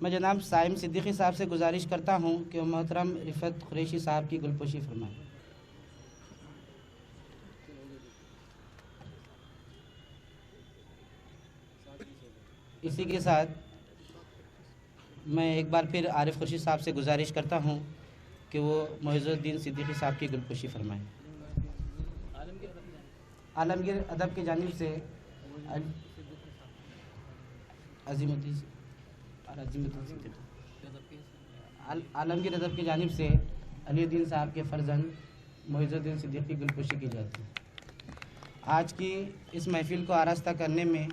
میں جناب سائم صدیقی صاحب سے گزارش کرتا ہوں کہ وہ محترم رفعت قریشی صاحب کی گلپوشی فرمائیں۔ اسی کے ساتھ میں ایک بار پھر عارف خورشید صاحب سے گزارش کرتا ہوں کہ وہ معز الدین صدیقی صاحب کی گلپوشی فرمائیں۔ عالمگیر ادب کی جانب سے عالمگیر ادب کی جانب سے علی الدین صاحب کے فرزند معز الدین صدیقی کی گلپوشی کی جاتی ہے۔ آج کی اس محفل کو آراستہ کرنے میں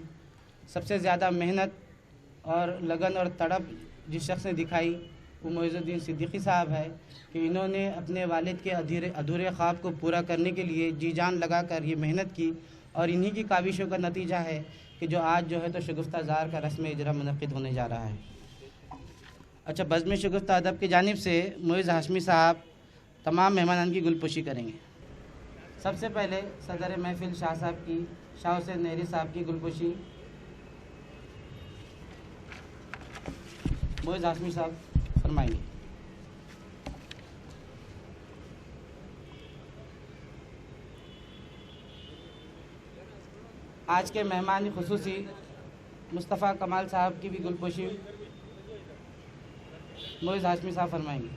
سب سے زیادہ محنت اور لگن اور تڑپ جس شخص نے دکھائی وہ معز الدین صدیقی صاحب ہے کہ انہوں نے اپنے والد کے ادھورے خواب کو پورا کرنے کے لیے جی جان لگا کر یہ محنت کی، اور انہی کی کاوشوں کا نتیجہ ہے کہ جو آج جو ہے تو شگفتہ زار کا رسم اجرا منعقد ہونے جا رہا ہے۔ اچھا، بزم شگفتہ ادب کی جانب سے معز ہاشمی صاحب تمام مہمانان کی گلپوشی کریں گے۔ سب سے پہلے صدر محفل شاہ حسین نہری صاحب کی گلپوشی معز ہاشمی صاحب فرمائیں گے۔ آج کے مہمان خصوصی مصطفیٰ کمال صاحب کی بھی گلپوشی معز ہاشمی صاحب فرمائیں گے۔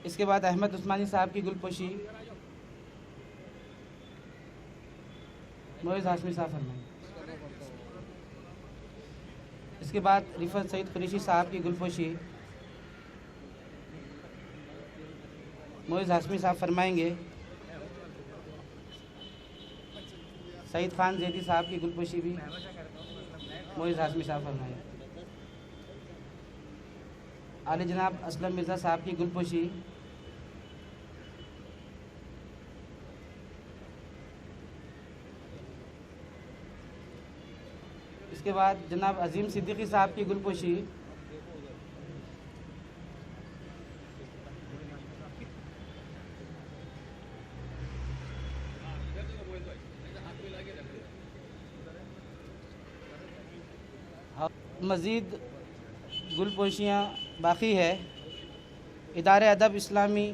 اس کے بعد احمد عثمانی صاحب کی گلپوشی معز ہاشمی صاحب فرمائیں گے۔ اس کے بعد رفعت سعید قریشی صاحب کی گلپوشی معز ہاشمی صاحب فرمائیں گے۔ سعید خان زیدی صاحب کی گلپوشی بھی معز ہاشمی صاحب فرمائیں گے۔ اعلی جناب اسلم مرزا صاحب کی گلپوشی اس کے بعد جناب عظیم صدیقی صاحب کی گلپوشی مزید گلپوشیاں باقی ہے۔ ادارہ ادب اسلامی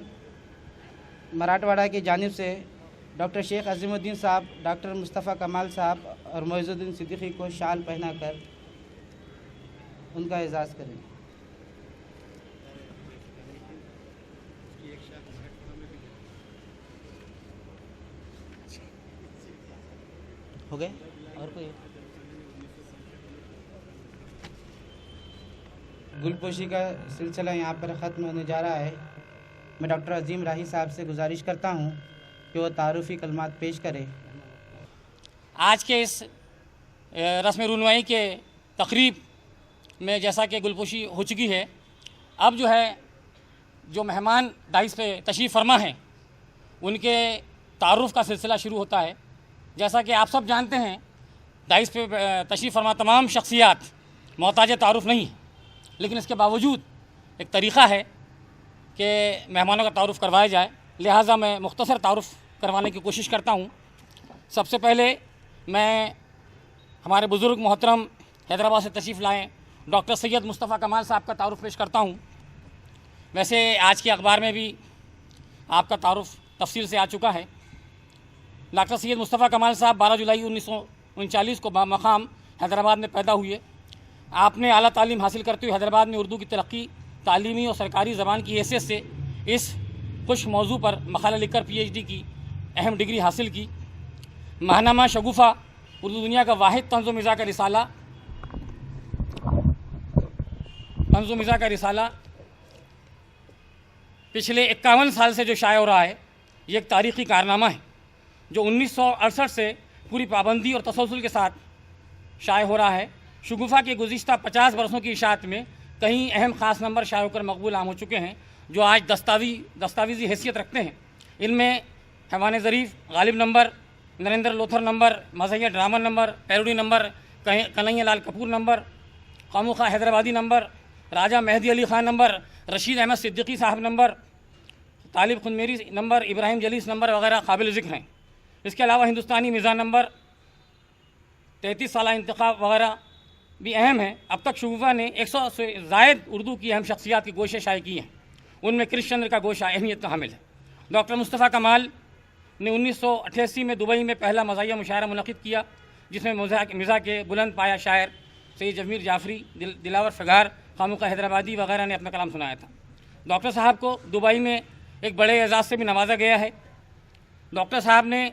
مراٹھواڑہ کی جانب سے ڈاکٹر شیخ عظیم الدین صاحب، ڈاکٹر مصطفیٰ کمال صاحب اور معز الدین صدیقی کو شال پہنا کر ان کا اعزاز کریں۔ ہو گئے اور کوئی گلپوشی کا سلسلہ یہاں پر ختم ہونے جا رہا ہے۔ میں ڈاکٹر عظیم راہی صاحب سے گزارش کرتا ہوں کہ وہ تعارفی کلمات پیش کرے۔ آج کے اس رسم رونمائی کے تقریب میں جیسا کہ گلپوشی ہو چکی ہے، اب جو مہمان دائز پہ تشریف فرما ہیں ان کے تعارف کا سلسلہ شروع ہوتا ہے۔ جیسا کہ آپ سب جانتے ہیں، دائز پہ تشریف فرما تمام شخصیات محتاج تعارف نہیں، لیکن اس کے باوجود ایک طریقہ ہے کہ مہمانوں کا تعارف کروایا جائے، لہٰذا میں مختصر تعارف کروانے کی کوشش کرتا ہوں۔ سب سے پہلے میں ہمارے بزرگ محترم حیدرآباد سے تشریف لائیں ڈاکٹر سید مصطفیٰ کمال صاحب کا تعارف پیش کرتا ہوں۔ ویسے آج کے اخبار میں بھی آپ کا تعارف تفصیل سے آ چکا ہے۔ ڈاکٹر سید مصطفیٰ کمال صاحب 12 جولائی 1939 کو بمقام حیدرآباد میں پیدا ہوئے۔ آپ نے اعلیٰ تعلیم حاصل کرتے ہوئے حیدرآباد میں اردو کی ترقی، تعلیمی اور سرکاری زبان کی حیثیت سے اس خوش موضوع پر مقالہ لکھ کر PhD کی اہم ڈگری حاصل کی۔ ماہنامہ شگوفہ اردو دنیا کا واحد طنز و مزاح کا رسالہ پچھلے 51 سال سے جو شائع ہو رہا ہے، یہ ایک تاریخی کارنامہ ہے جو 1968 سے پوری پابندی اور تسلسل کے ساتھ شائع ہو رہا ہے۔ شگوفہ کے گزشتہ 50 برسوں کی اشاعت میں کئی اہم خاص نمبر شائع ہو کر مقبول عام ہو چکے ہیں جو آج دستاویزی حیثیت رکھتے ہیں۔ ان میں حیوان ظریف، غالب نمبر، نریندر لوتھر نمبر، مزاحیہ drama number, parody number, Kanhaiya لال کپور نمبر، خاموخواہ حیدرآبادی نمبر، راجہ مہدی علی خان نمبر، رشید احمد صدیقی صاحب نمبر، طالب خنمیری نمبر، ابراہیم جلیس نمبر وغیرہ قابل ذکر ہیں۔ اس کے علاوہ ہندوستانی میزان نمبر، 33 سالہ انتخاب وغیرہ بھی اہم ہیں۔ اب تک شگوفہ نے 100 سے زائد اردو کی اہم شخصیات کی گوشیں شائع کی ہیں، ان میں کرش چندر کا گوشہ اہمیت کا حامل ہے۔ ڈاکٹر مصطفیٰ کمال نے 1988 میں دبئی میں پہلا مزاحیہ مشاعرہ منعقد کیا، جس میں مزاح کے بلند پایہ شاعر سید جمیر جعفری، دلاور فگار، خاموقہ حیدرآبادی وغیرہ نے اپنا کلام سنایا تھا۔ ڈاکٹر صاحب کو دبئی میں ایک بڑے اعزاز سے بھی نوازا گیا ہے۔ ڈاکٹر صاحب نے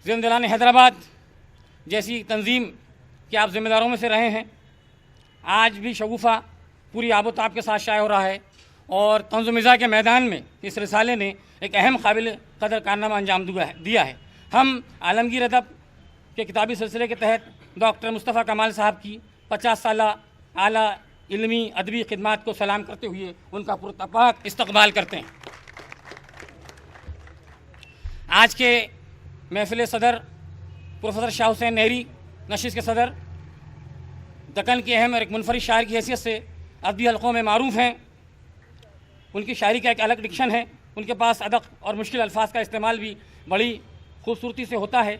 زندلان حیدرآباد جیسی تنظیم کے آپ ذمہ داروں میں سے رہے ہیں۔ آج بھی شگوفہ پوری آب و تاب کے ساتھ شائع ہو رہا ہے، اور طنز و مزاح کے میدان میں اس رسالے نے ایک اہم قابل قدر کارنامہ انجام دیا ہے۔ ہم عالمگیر ادب کے کتابی سلسلے کے تحت ڈاکٹر مصطفیٰ کمال صاحب کی 50 سالہ اعلیٰ علمی ادبی خدمات کو سلام کرتے ہوئے ان کا پرتپاک استقبال کرتے ہیں۔ آج کے محفل صدر پروفیسر شاہ حسین نہری نشست کے صدر، دکن کے اہم اور ایک منفرد شاعر کی حیثیت سے ادبی حلقوں میں معروف ہیں۔ ان کی شاعری کا ایک الگ ڈکشن ہے، ان کے پاس ادق اور مشکل الفاظ کا استعمال بھی بڑی خوبصورتی سے ہوتا ہے۔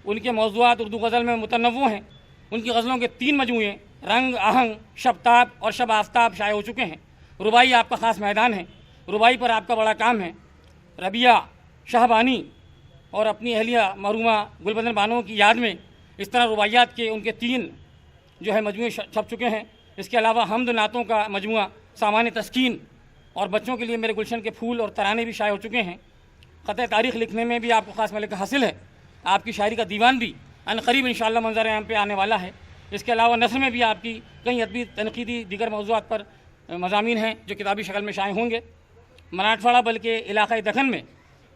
ان کے موضوعات اردو غزل میں متنوع ہیں۔ ان کی غزلوں کے 3 مجموعے رنگ، آہنگ، شب تاب اور شب آفتاب شائع ہو چکے ہیں۔ ربائی آپ کا خاص میدان ہے، ربائی پر آپ کا بڑا کام ہے۔ ربیہ شاہبانی اور اپنی اہلیہ مرحومہ گلبدن بانو کی یاد میں اس طرح رباعیات کے ان کے 3 مجموعے چھپ چکے ہیں۔ اس کے علاوہ حمد و نعتوں کا مجموعہ سامان تسکین اور بچوں کے لیے میرے گلشن کے پھول اور ترانے بھی شائع ہو چکے ہیں۔ خط تاریخ لکھنے میں بھی آپ کو خاص ملکہ حاصل ہے۔ آپ کی شاعری کا دیوان بھی عنقریب انشاءاللہ منظر عام پہ آنے والا ہے۔ اس کے علاوہ نثر میں بھی آپ کی کئی ادبی، تنقیدی، دیگر موضوعات پر مضامین ہیں جو کتابی شکل میں شائع ہوں گے۔ مراٹھواڑہ بلکہ علاقۂ دکن میں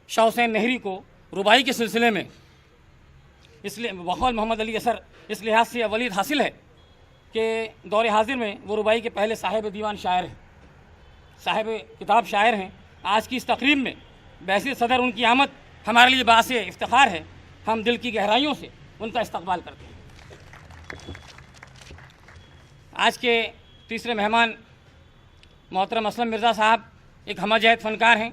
شاہ حسین نہری کو ربائی کے سلسلے میں اس لیے بقول محمد علی اثر اس لحاظ سے اولید حاصل ہے کہ دور حاضر میں وہ ربائی کے پہلے صاحب دیوان شاعر ہیں، صاحب کتاب شاعر ہیں۔ آج کی اس تقریب میں بحیثیت صدر ان کی آمد ہمارے لیے باعث افتخار ہے۔ ہم دل کی گہرائیوں سے ان کا استقبال کرتے ہیں۔ آج کے تیسرے مہمان محترم اسلم مرزا صاحب ایک ہمہ جہت فنکار ہیں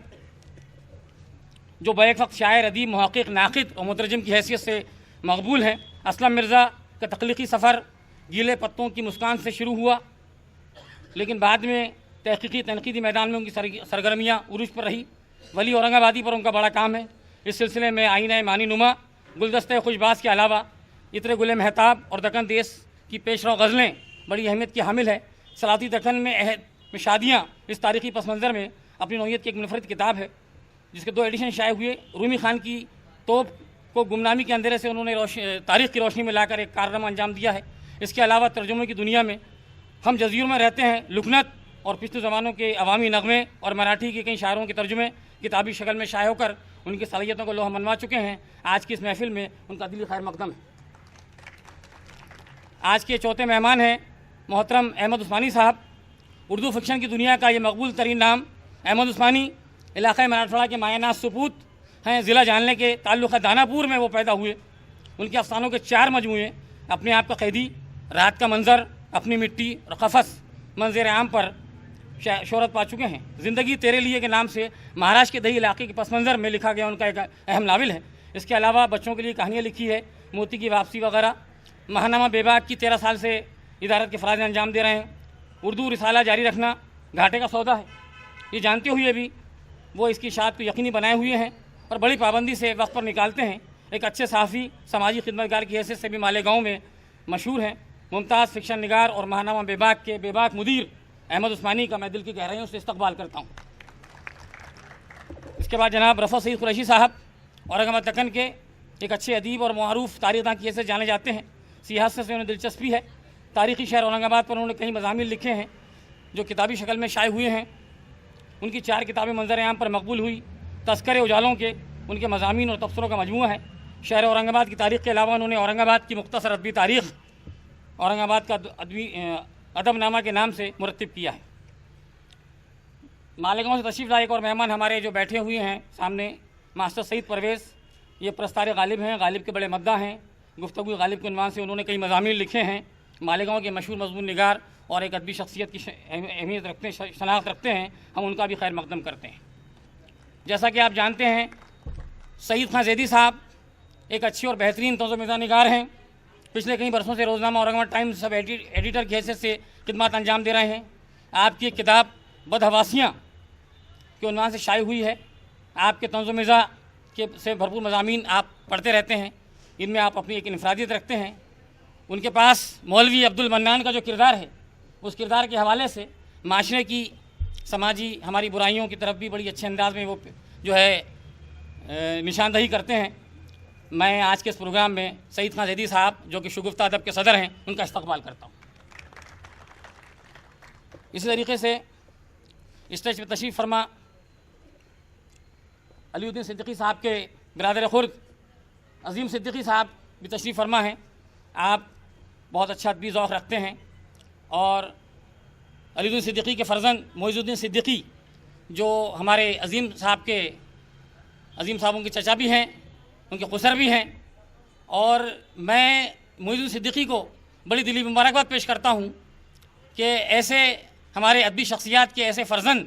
جو بیک وقت شاعر، ادیب، محقق، ناقد اور مترجم کی حیثیت سے مقبول ہیں۔ اسلم مرزا کا تخلیقی سفر گیلے پتوں کی مسکان سے شروع ہوا، لیکن بعد میں تحقیقی تنقیدی میدان میں ان کی سرگرمیاں عروج پر رہی۔ ولی اورنگ آبادی پر ان کا بڑا کام ہے۔ اس سلسلے میں آئینہ معنی نما، گلدستہ خوشباز کے علاوہ عطر گل مہتاب اور دکن دیس کی پیش رو غزلیں بڑی اہمیت کی حامل ہے۔ سلاطی دکن میں عہد میں شادیاں اس تاریخی پس منظر میں اپنی نوعیت کی ایک منفرد کتاب ہے، جس کے 2 ایڈیشن شائع ہوئے۔ رومی خان کی توپ کو گمنامی کے اندھیرے سے انہوں نے تاریخ کی روشنی میں لا کر ایک کارنامہ انجام دیا ہے۔ اس کے علاوہ ترجمے کی دنیا میں ہم جزیروں میں رہتے ہیں، لکنت اور پچھلے زمانوں کے عوامی نغمے اور مراٹھی کے کئی شاعروں کے ترجمے کتابی شکل میں شائع ہو کر ان کی صلاحیتوں کو لوہا منوا چکے ہیں۔ آج کی اس محفل میں ان کا دلی خیر مقدم ہے۔ آج کے چوتھے مہمان ہیں محترم احمد عثمانی صاحب۔ اردو فکشن کی دنیا کا یہ مقبول ترین نام احمد عثمانی علاقۂ مراٹھواڑہ کے مایہ ناز سپوت ہیں۔ ضلع جانلے کے تعلق ہے داناپور میں وہ پیدا ہوئے۔ ان کے افسانوں کے 4 مجموعے اپنے آپ کا قیدی، رات کا منظر، اپنی مٹی اور قفس منظر عام پر شہرت پا چکے ہیں۔ زندگی تیرے لیے کے نام سے مہاراشٹر کے دیہی علاقے کے پس منظر میں لکھا گیا ان کا ایک اہم ناول ہے۔ اس کے علاوہ بچوں کے لیے کہانیاں لکھی ہے، موتی کی واپسی وغیرہ۔ ماہنامہ بے باک کی 13 سال سے ادارت کے فرائض انجام دے رہے ہیں۔ اردو رسالہ جاری رکھنا گھاٹے کا سودا ہے، یہ جانتے ہوئے بھی وہ اس کی اشاعت کو یقینی بنائے ہوئے ہیں اور بڑی پابندی سے وقت پر نکالتے ہیں۔ ایک اچھے صحافی، سماجی خدمتگار کی حیثیت سے بھی مالیگاؤں میں مشہور ہیں۔ ممتاز فکشن نگار اور ماہنامہ بے باک کے بے باک مدیر احمد عثمانی کا میں دل کی گہرائیوں سے استقبال کرتا ہوں۔ اس کے بعد جناب رفعت سعید قریشی صاحب اورنگ آباد دکن کے ایک اچھے ادیب اور معروف تاریخ داں کی حیثیت سے جانے جاتے ہیں۔ سیاست سے انہیں دلچسپی ہے۔ تاریخی شہر اورنگ آباد پر انہوں نے کئی مضامین لکھے ہیں جو کتابی شکل میں شائع ہوئے ہیں۔ ان کی 4 کتابیں منظر عام پر مقبول ہوئی۔ تذکرے اجالوں کے ان کے مضامین اور تبصروں کا مجموعہ ہے۔ شہر اورنگ آباد کی تاریخ کے علاوہ انہوں نے اورنگ آباد کی مختصر ادبی تاریخ اورنگ آباد کا ادب نامہ کے نام سے مرتب کیا ہے۔ مالیگاؤں سے تشریف لائے ایک اور مہمان ہمارے جو بیٹھے ہوئے ہیں سامنے، ماسٹر سعید پرویز، یہ پرستار غالب ہیں، غالب کے بڑے مداح ہیں۔ گفتگو غالب کے عنوان سے انہوں نے کئی مضامین لکھے ہیں۔ مالیگاؤں کے مشہور مضمون نگار اور ایک ادبی شخصیت کی اہمیت رکھتے ہیں، شناخت رکھتے ہیں، ہم ان کا بھی خیر مقدم کرتے ہیں۔ جیسا کہ آپ جانتے ہیں سعید خان زیدی صاحب ایک اچھی اور بہترین طنز و مزاح نگار ہیں۔ پچھلے کئی برسوں سے روزنامہ اورنگ آباد ٹائمز سب ایڈیٹر کی حیثیت سے خدمات انجام دے رہے ہیں۔ آپ کی ایک کتاب بدحواسیاں کے عنوان سے شائع ہوئی ہے۔ آپ کے طنز و مزاح سے بھرپور مضامین آپ پڑھتے رہتے ہیں، ان میں آپ اپنی ایک انفرادیت رکھتے ہیں۔ ان کے پاس مولوی عبد المنان کا جو کردار ہے، اس کردار کے حوالے سے معاشرے کی سماجی ہماری برائیوں کی طرف بھی بڑی اچھے انداز میں وہ جو ہے نشاندہی کرتے ہیں۔ میں آج کے اس پروگرام میں سعید خان زیدی صاحب جو کہ شگفتہ ادب کے صدر ہیں، ان کا استقبال کرتا ہوں۔ اسی طریقے سے اسٹیج پہ تشریف فرما علی الدین صدیقی صاحب کے برادر خرد عظیم صدیقی صاحب بھی تشریف فرما ہیں۔ آپ بہت اچھا ادبی ذوق رکھتے ہیں، اور علی الدین صدیقی کے فرزند معیز الدین صدیقی جو ہمارے عظیم صاحبوں کے چچا بھی ہیں، ان کے خسر بھی ہیں، اور میں معیز الدین صدیقی کو بڑی دلی مبارکباد پیش کرتا ہوں کہ ایسے ہمارے ادبی شخصیات کے ایسے فرزند،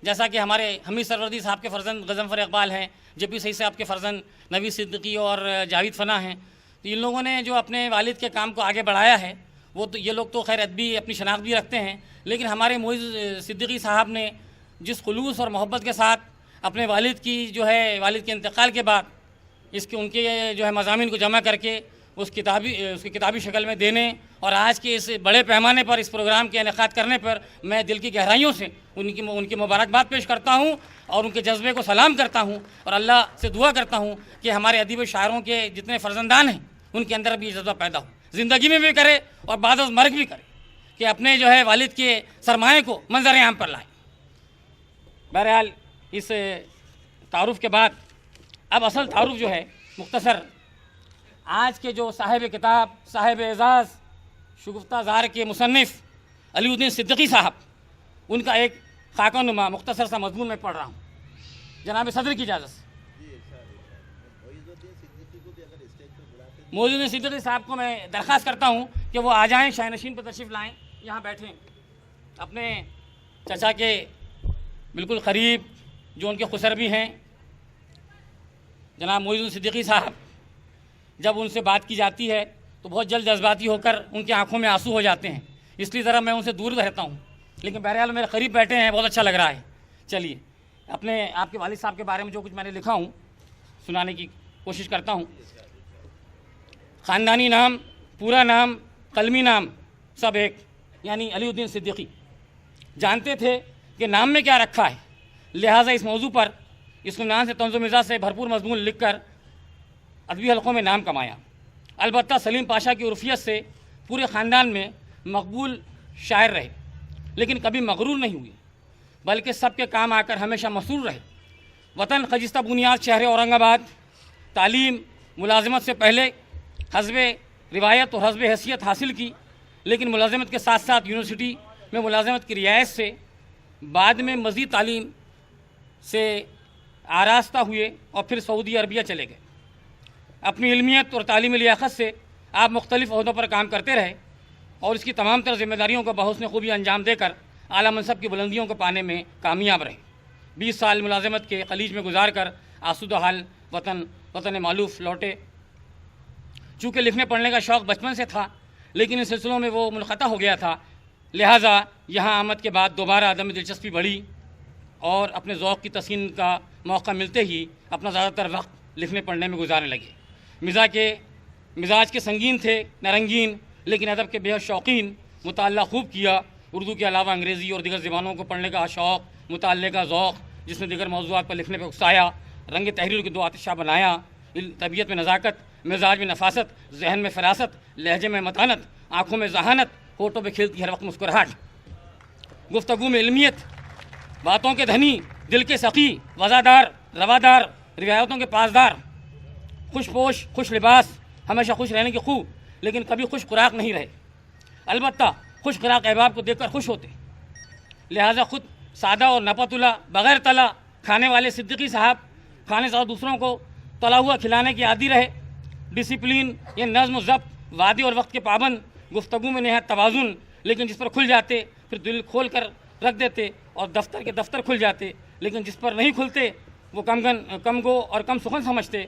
جیسا کہ ہمارے حمید سروردی صاحب کے فرزند غضنفر اقبال ہیں، جبی سعید صاحب کے فرزند نوید صدیقی اور جاوید فنا ہیں، تو ان لوگوں نے جو اپنے والد کے کام کو آگے بڑھایا ہے، وہ تو یہ لوگ تو خیر ادبی اپنی شناخت بھی رکھتے ہیں، لیکن ہمارے معیز صدیقی صاحب نے جس خلوص اور محبت کے ساتھ اپنے والد کے انتقال کے بعد ان کے جو ہے مضامین کو جمع کر کے اس کی کتابی شکل میں دینے اور آج کے اس بڑے پیمانے پر اس پروگرام کے انعقاد کرنے پر میں دل کی گہرائیوں سے ان کی مبارکباد پیش کرتا ہوں اور ان کے جذبے کو سلام کرتا ہوں، اور اللہ سے دعا کرتا ہوں کہ ہمارے ادیب شاعروں کے جتنے فرزندان ہیں ان کے اندر بھی یہ جذبہ پیدا ہو، زندگی میں بھی کرے اور بعد از مرگ بھی کرے، کہ اپنے جو ہے والد کے سرمایہ کو منظر عام پر لائے۔ بہرحال اس تعارف کے بعد اب اصل تعارف جو ہے مختصر، آج کے جو صاحب کتاب، صاحب اعزاز، شگفتہ زار کے مصنف علی الدین صدیقی صاحب، ان کا ایک خاکہ نما مختصر سا مضمون میں پڑھ رہا ہوں جناب صدر کی اجازت سے۔ معیز الدین صدیقی صاحب کو میں درخواست کرتا ہوں کہ وہ آ جائیں، شاہ نشین پر تشریف لائیں، یہاں بیٹھیں، اپنے چچا کے بالکل قریب جو ان کے خسر بھی ہیں جناب معیز الدین صدیقی صاحب، جب ان سے بات کی جاتی ہے تو بہت جلد جذباتی ہو کر ان کی آنکھوں میں آنسو ہو جاتے ہیں، اس لیے ذرا میں ان سے دور رہتا ہوں، لیکن بہرحال میرے قریب بیٹھے ہیں، بہت اچھا لگ رہا ہے۔ چلیے آپ کے والد صاحب کے بارے میں جو کچھ میں نے لکھا ہوں سنانے کی کوشش کرتا ہوں۔ خاندانی نام، پورا نام، قلمی نام سب ایک، یعنی علی الدین صدیقی۔ جانتے تھے کہ نام میں کیا رکھا ہے، لہٰذا اس موضوع پر اس عنوان سے طنز و مزاح سے بھرپور مضمون لکھ کر ادبی حلقوں میں نام کمایا۔ البتہ سلیم پاشا کی عرفیت سے پورے خاندان میں مقبول شاعر رہے، لیکن کبھی مغرور نہیں ہوئے، بلکہ سب کے کام آ کر ہمیشہ مسرور رہے۔ وطن خجستہ بنیاد شہر اورنگ آباد، تعلیم ملازمت سے پہلے حسب روایت اور حسب حیثیت حاصل کی، لیکن ملازمت کے ساتھ ساتھ یونیورسٹی میں ملازمت کی رعایت سے بعد میں مزید تعلیم سے آراستہ ہوئے اور پھر سعودی عربیہ چلے گئے۔ اپنی علمیت اور تعلیمی لیاقت سے آپ مختلف عہدوں پر کام کرتے رہے اور اس کی تمام تر ذمہ داریوں کو بحسن خوبی انجام دے کر اعلیٰ منصب کی بلندیوں کو پانے میں کامیاب رہے۔ 20 سال ملازمت کے خلیج میں گزار کر آسودہ حال وطن معلوف لوٹے۔ چونکہ لکھنے پڑھنے کا شوق بچپن سے تھا، لیکن ان سلسلوں میں وہ منقطع ہو گیا تھا، لہٰذا یہاں آمد کے بعد دوبارہ ادب میں دلچسپی بڑھی اور اپنے ذوق کی تسکین کا موقع ملتے ہی اپنا زیادہ تر وقت لکھنے پڑھنے میں گزارنے لگے۔ مزاج کے سنگین تھے، نرنگین، لیکن ادب کے بے حد شوقین۔ مطالعہ خوب کیا، اردو کے علاوہ انگریزی اور دیگر زبانوں کو پڑھنے کا شوق، مطالعے کا ذوق جس نے دیگر موضوعات پر لکھنے پہ اکسایا، رنگ تحریر کے 2 آتشہ بنایا۔ طبیعت میں نزاکت، مزاج میں نفاست، ذہن میں فراست، لہجے میں متانت، آنکھوں میں ذہانت، ہونٹوں پہ کھیلتی ہر وقت مسکراہٹ، گفتگو میں علمیت، باتوں کے دھنی، دل کے سخی، وزادار، روادار، روایتوں کے پاسدار، خوش پوش، خوش لباس، ہمیشہ خوش رہنے کی خوب، لیکن کبھی خوش خوراک نہیں رہے۔ البتہ خوش خوراک احباب کو دیکھ کر خوش ہوتے، لہٰذا خود سادہ اور نپتلا بغیر تلا کھانے والے صدیقی صاحب کھانے سے دوسروں کو تلا ہوا کھلانے کے عادی رہے۔ ڈسپلین، یہ نظم و ضبط، وعدے اور وقت کے پابند، گفتگو میں نہایت توازن، لیکن جس پر کھل جاتے پھر دل کھول کر رکھ دیتے، اور دفتر کے دفتر کھل جاتے، لیکن جس پر نہیں کھلتے وہ کم گو اور کم سخن سمجھتے۔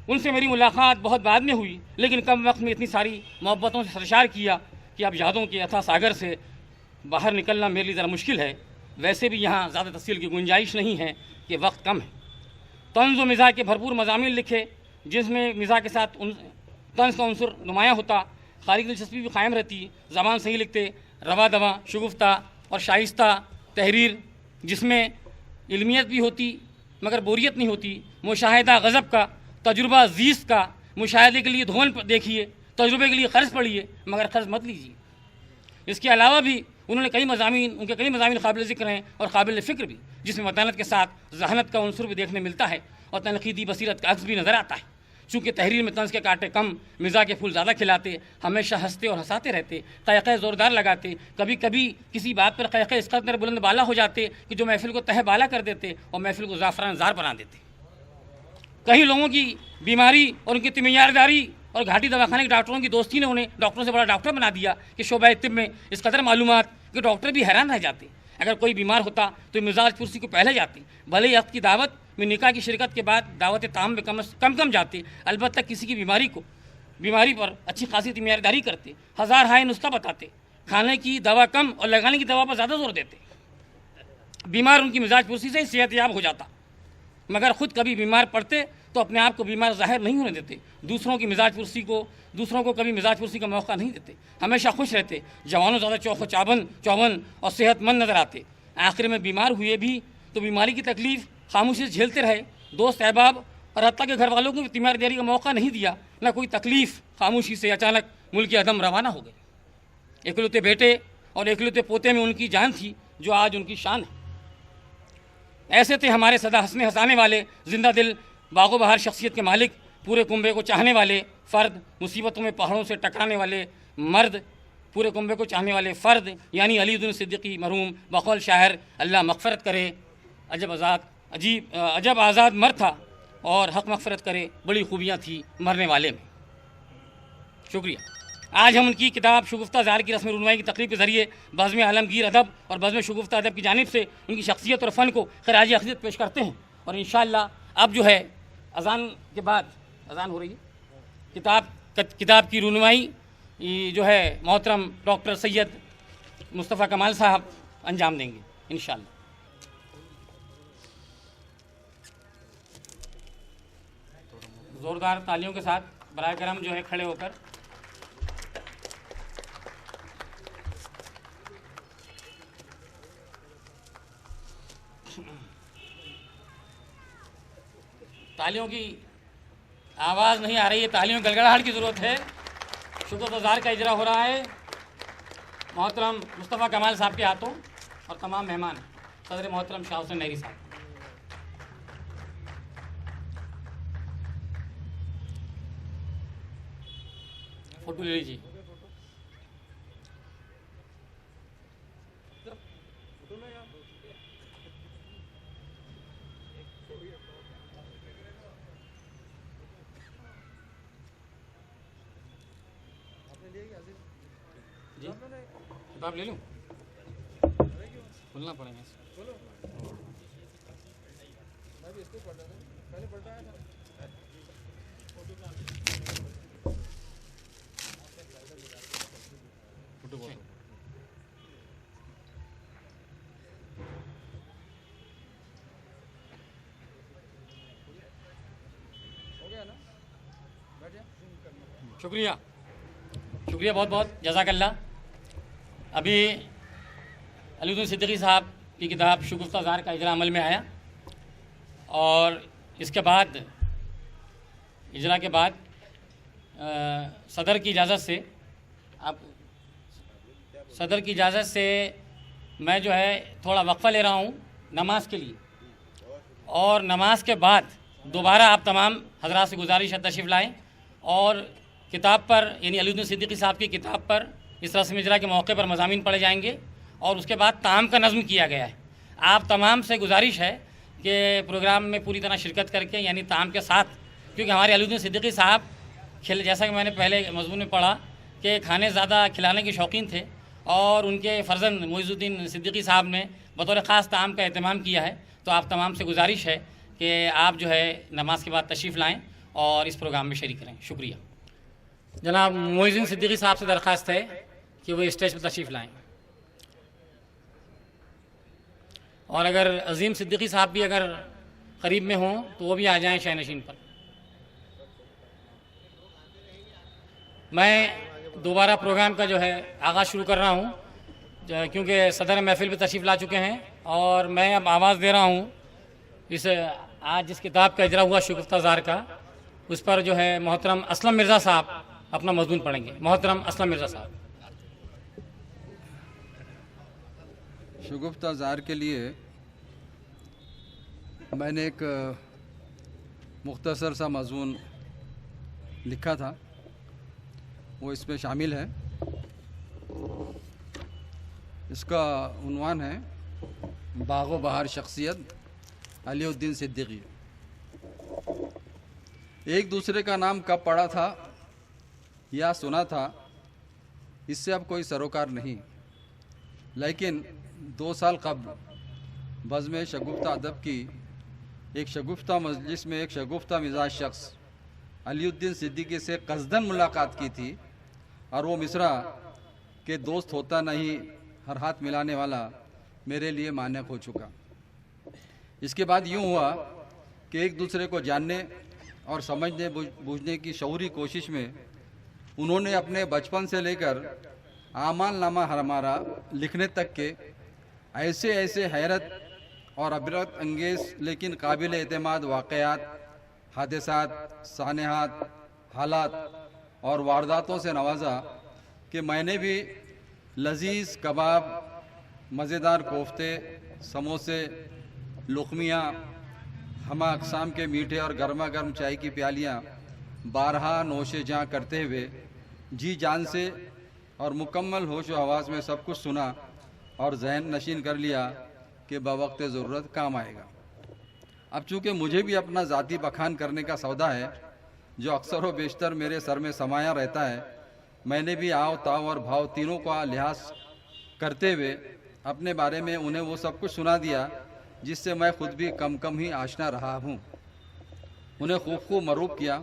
ان سے میری ملاقات بہت بعد میں ہوئی، لیکن کم وقت میں اتنی ساری محبتوں سے سرشار کیا کہ اب یادوں کے اتھا ساگر سے باہر نکلنا میرے لیے ذرا مشکل ہے۔ ویسے بھی یہاں زیادہ تفصیل کی گنجائش نہیں ہے کہ وقت کم ہے۔ طنز و مزاح کے بھرپور مضامین لکھے، جس میں مزاح کے ساتھ طنز کا عنصر نمایاں ہوتا، خارج دلچسپی بھی قائم رہتی، زبان صحیح لکھتے، رواں دواں، شگفتہ اور شائستہ تحریر، جس میں علمیت بھی ہوتی مگر بوریت نہیں ہوتی، مشاہدہ غضب کا، تجربہ زیست کا۔ مشاہدے کے لیے دھون دیکھیے، تجربے کے لیے قرض پڑھیے مگر قرض مت لیجیے۔ اس کے علاوہ بھی انہوں نے ان کے کئی مضامین قابل ذکر ہیں اور قابل فکر بھی، جس میں متانت کے ساتھ ذہانت کا عنصر بھی دیکھنے ملتا ہے اور تنقیدی بصیرت کا عکس بھی نظر آتا ہے۔ چونکہ تحریر میں طنز کے کانٹے کم، مزاح کے پھول زیادہ کھلاتے، ہمیشہ ہنستے اور ہنساتے رہتے، قہقہے زوردار لگاتے، کبھی کبھی کسی بات پر قہقہے اس قدر بلند بالا ہو جاتے کہ جو محفل کو تہ بالا کر دیتے اور محفل کو زعفران زار بنا دیتے۔ کئی لوگوں کی بیماری اور ان کی تیمارداری اور گھاٹی دواخانے کے ڈاکٹروں کی دوستی نے انہیں ڈاکٹروں سے بڑا ڈاکٹر بنا دیا کہ شعبہ طب میں اس قدر معلومات کہ ڈاکٹر بھی حیران رہ جاتے۔ اگر کوئی بیمار ہوتا تو مزاج پرسی کو پہلے جاتے، بھلے ہی وقت کی دعوت میں نکاح کی شرکت کے بعد دعوت طعام میں کم جاتے، البتہ کسی کی بیماری پر اچھی خاصی تیمارداری کرتے، ہزار ہائے نسخہ بتاتے، کھانے کی دوا کم اور لگانے کی دوا پر زیادہ زور دیتے۔ بیمار ان کی مزاج پرسی سے ہی صحت یاب ہو جاتا، مگر خود کبھی بیمار پڑتے تو اپنے آپ کو بیمار ظاہر نہیں ہونے دیتے، دوسروں کو کبھی مزاج پرسی کا موقع نہیں دیتے، ہمیشہ خوش رہتے، جوانوں زیادہ چوخ و چوبن اور صحت مند نظر آتے۔ آخر میں بیمار ہوئے بھی تو بیماری کی تکلیف خاموشی سے جھیلتے رہے، دوست احباب اور حتیٰ کہ گھر والوں کو بھی تیمارداری کا موقع نہیں دیا، نہ کوئی تکلیف۔ خاموشی سے اچانک ملک عدم روانہ ہو گئے۔ اکلوتے بیٹے اور اکلوتے پوتے میں ان کی جان تھی جو آج ان کی شان ہے۔ ایسے تھے ہمارے سدا ہنسنے ہنسانے والے، زندہ دل، باغ و بہار شخصیت کے مالک، پورے کنبے کو چاہنے والے فرد، مصیبتوں میں پہاڑوں سے ٹکرانے والے مرد، پورے کنبے کو چاہنے والے فرد، یعنی علی الدین صدیقی مرحوم، بقول شاعر اللہ مغفرت کرے، عجب آزاد مرد تھا اور حق مغفرت کرے، بڑی خوبیاں تھی مرنے والے میں۔ شکریہ۔ آج ہم ان کی کتاب شگفتہ زار کی رسم رونمائی کی تقریب کے ذریعے بزم عالمگیر ادب اور بزم شگفتہ ادب کی جانب سے ان کی شخصیت اور فن کو خراج عقیدت پیش کرتے ہیں، اور انشاءاللہ اب جو ہے اذان کے بعد اذان ہو رہی ہے، کتاب کی رونمائی جو ہے محترم ڈاکٹر سید مصطفیٰ کمال صاحب انجام دیں گے انشاءاللہ۔ زوردار تالیوں کے ساتھ براہ کرم جو ہے کھڑے ہو کر تالیوں کی آواز نہیں آ رہی ہے، تالیوں گڑگڑاہٹ کی ضرورت ہے۔ شکر گزار کا اجرا ہو رہا ہے محترم مصطفیٰ کمال صاحب کے ہاتھوں، اور تمام مہمان صدر محترم شاہ حسین نہری صاحب۔ فوٹو لے لیجیے۔ جی کتاب لے لوں، کھولنا پڑے گا۔ شکریہ بہت بہت، جزاک اللہ۔ ابھی علی الدین صدیقی صاحب کی کتاب شگفتہ زار کا اجرا عمل میں آیا، اور اس کے بعد اجرا کے بعد صدر کی اجازت سے میں جو ہے تھوڑا وقفہ لے رہا ہوں نماز کے لیے، اور نماز کے بعد دوبارہ آپ تمام حضرات سے گزارش ہے تشریف لائیں، اور کتاب پر یعنی علی الدین صدیقی صاحب کی کتاب پر اس رسم اجرا کے موقع پر مضامین پڑھے جائیں گے، اور اس کے بعد طعام کا نظم کیا گیا ہے۔ آپ تمام سے گزارش ہے کہ پروگرام میں پوری طرح شرکت کر کے یعنی طعام کے ساتھ، کیونکہ ہمارے علی الدین صدیقی صاحب جیسا کہ میں نے پہلے مضمون میں پڑھا کہ کھانے زیادہ کھلانے کے شوقین تھے، اور ان کے فرزند معیز الدین صدیقی صاحب نے بطور خاص طعام کا اہتمام کیا ہے. تو آپ تمام سے گزارش ہے کہ آپ جو ہے نماز کے بعد تشریف لائیں اور اس پروگرام میں شریک کریں. شکریہ. جناب معیز الدین صدیقی صاحب سے درخواست ہے کہ وہ اسٹیج پر تشریف لائیں. اور اگر عظیم صدیقی صاحب بھی اگر قریب میں ہوں تو وہ بھی آ جائیں شاہنشین پر. میں دوبارہ پروگرام کا جو ہے آغاز شروع کر رہا ہوں کیونکہ صدر محفل بھی تشریف لا چکے ہیں اور میں اب آواز دے رہا ہوں اس آج جس کتاب کا اجرا ہوا شگفتہ زار کا اس پر جو ہے محترم اسلم مرزا صاحب اپنا مضمون پڑھیں گے. محترم اسلم مرزا صاحب. شگفتہ زار کے لیے میں نے ایک مختصر سا مضمون لکھا تھا، وہ اس میں شامل ہے. اس کا عنوان ہے باغ و بہار شخصیت علی الدین صدیقی. ایک دوسرے کا نام کب پڑھا تھا یا سنا تھا اس سے اب کوئی سروکار نہیں، لیکن 2 سال قبل بزم شگفتہ ادب کی ایک شگفتہ مجلس میں ایک شگفتہ مزاج شخص علی الدین صدیقی سے قصداً ملاقات کی تھی اور وہ مصرع کہ دوست ہوتا نہیں ہر ہاتھ ملانے والا میرے لیے مانق ہو چکا. اس کے بعد یوں ہوا کہ ایک دوسرے کو جاننے اور سمجھنے بوجھنے کی شعوری کوشش میں انہوں نے اپنے بچپن سے لے کر اعمال نامہ ہمارا لکھنے تک کے ایسے حیرت اور عبرت انگیز لیکن قابل اعتماد واقعات، حادثات، سانحات، حالات اور وارداتوں سے نوازا کہ میں نے بھی لذیذ کباب، مزیدار کوفتے، سموسے، لقمیاں، ہمہ اقسام کے میٹھے اور گرما گرم چائے کی پیالیاں بارہا نوش جاں کرتے ہوئے جی جان سے اور مکمل ہوش و حواس میں سب کچھ سنا اور ذہن نشین کر لیا کہ بوقت ضرورت کام آئے گا. اب چونکہ مجھے بھی اپنا ذاتی بخان کرنے کا سودا ہے جو اکثر و بیشتر میرے سر میں سمایا رہتا ہے، میں نے بھی آؤ تاؤ اور بھاؤ تینوں کا لحاظ کرتے ہوئے اپنے بارے میں انہیں وہ سب کچھ سنا دیا جس سے میں خود بھی کم ہی آشنا رہا ہوں. انہیں خوب مروب کیا.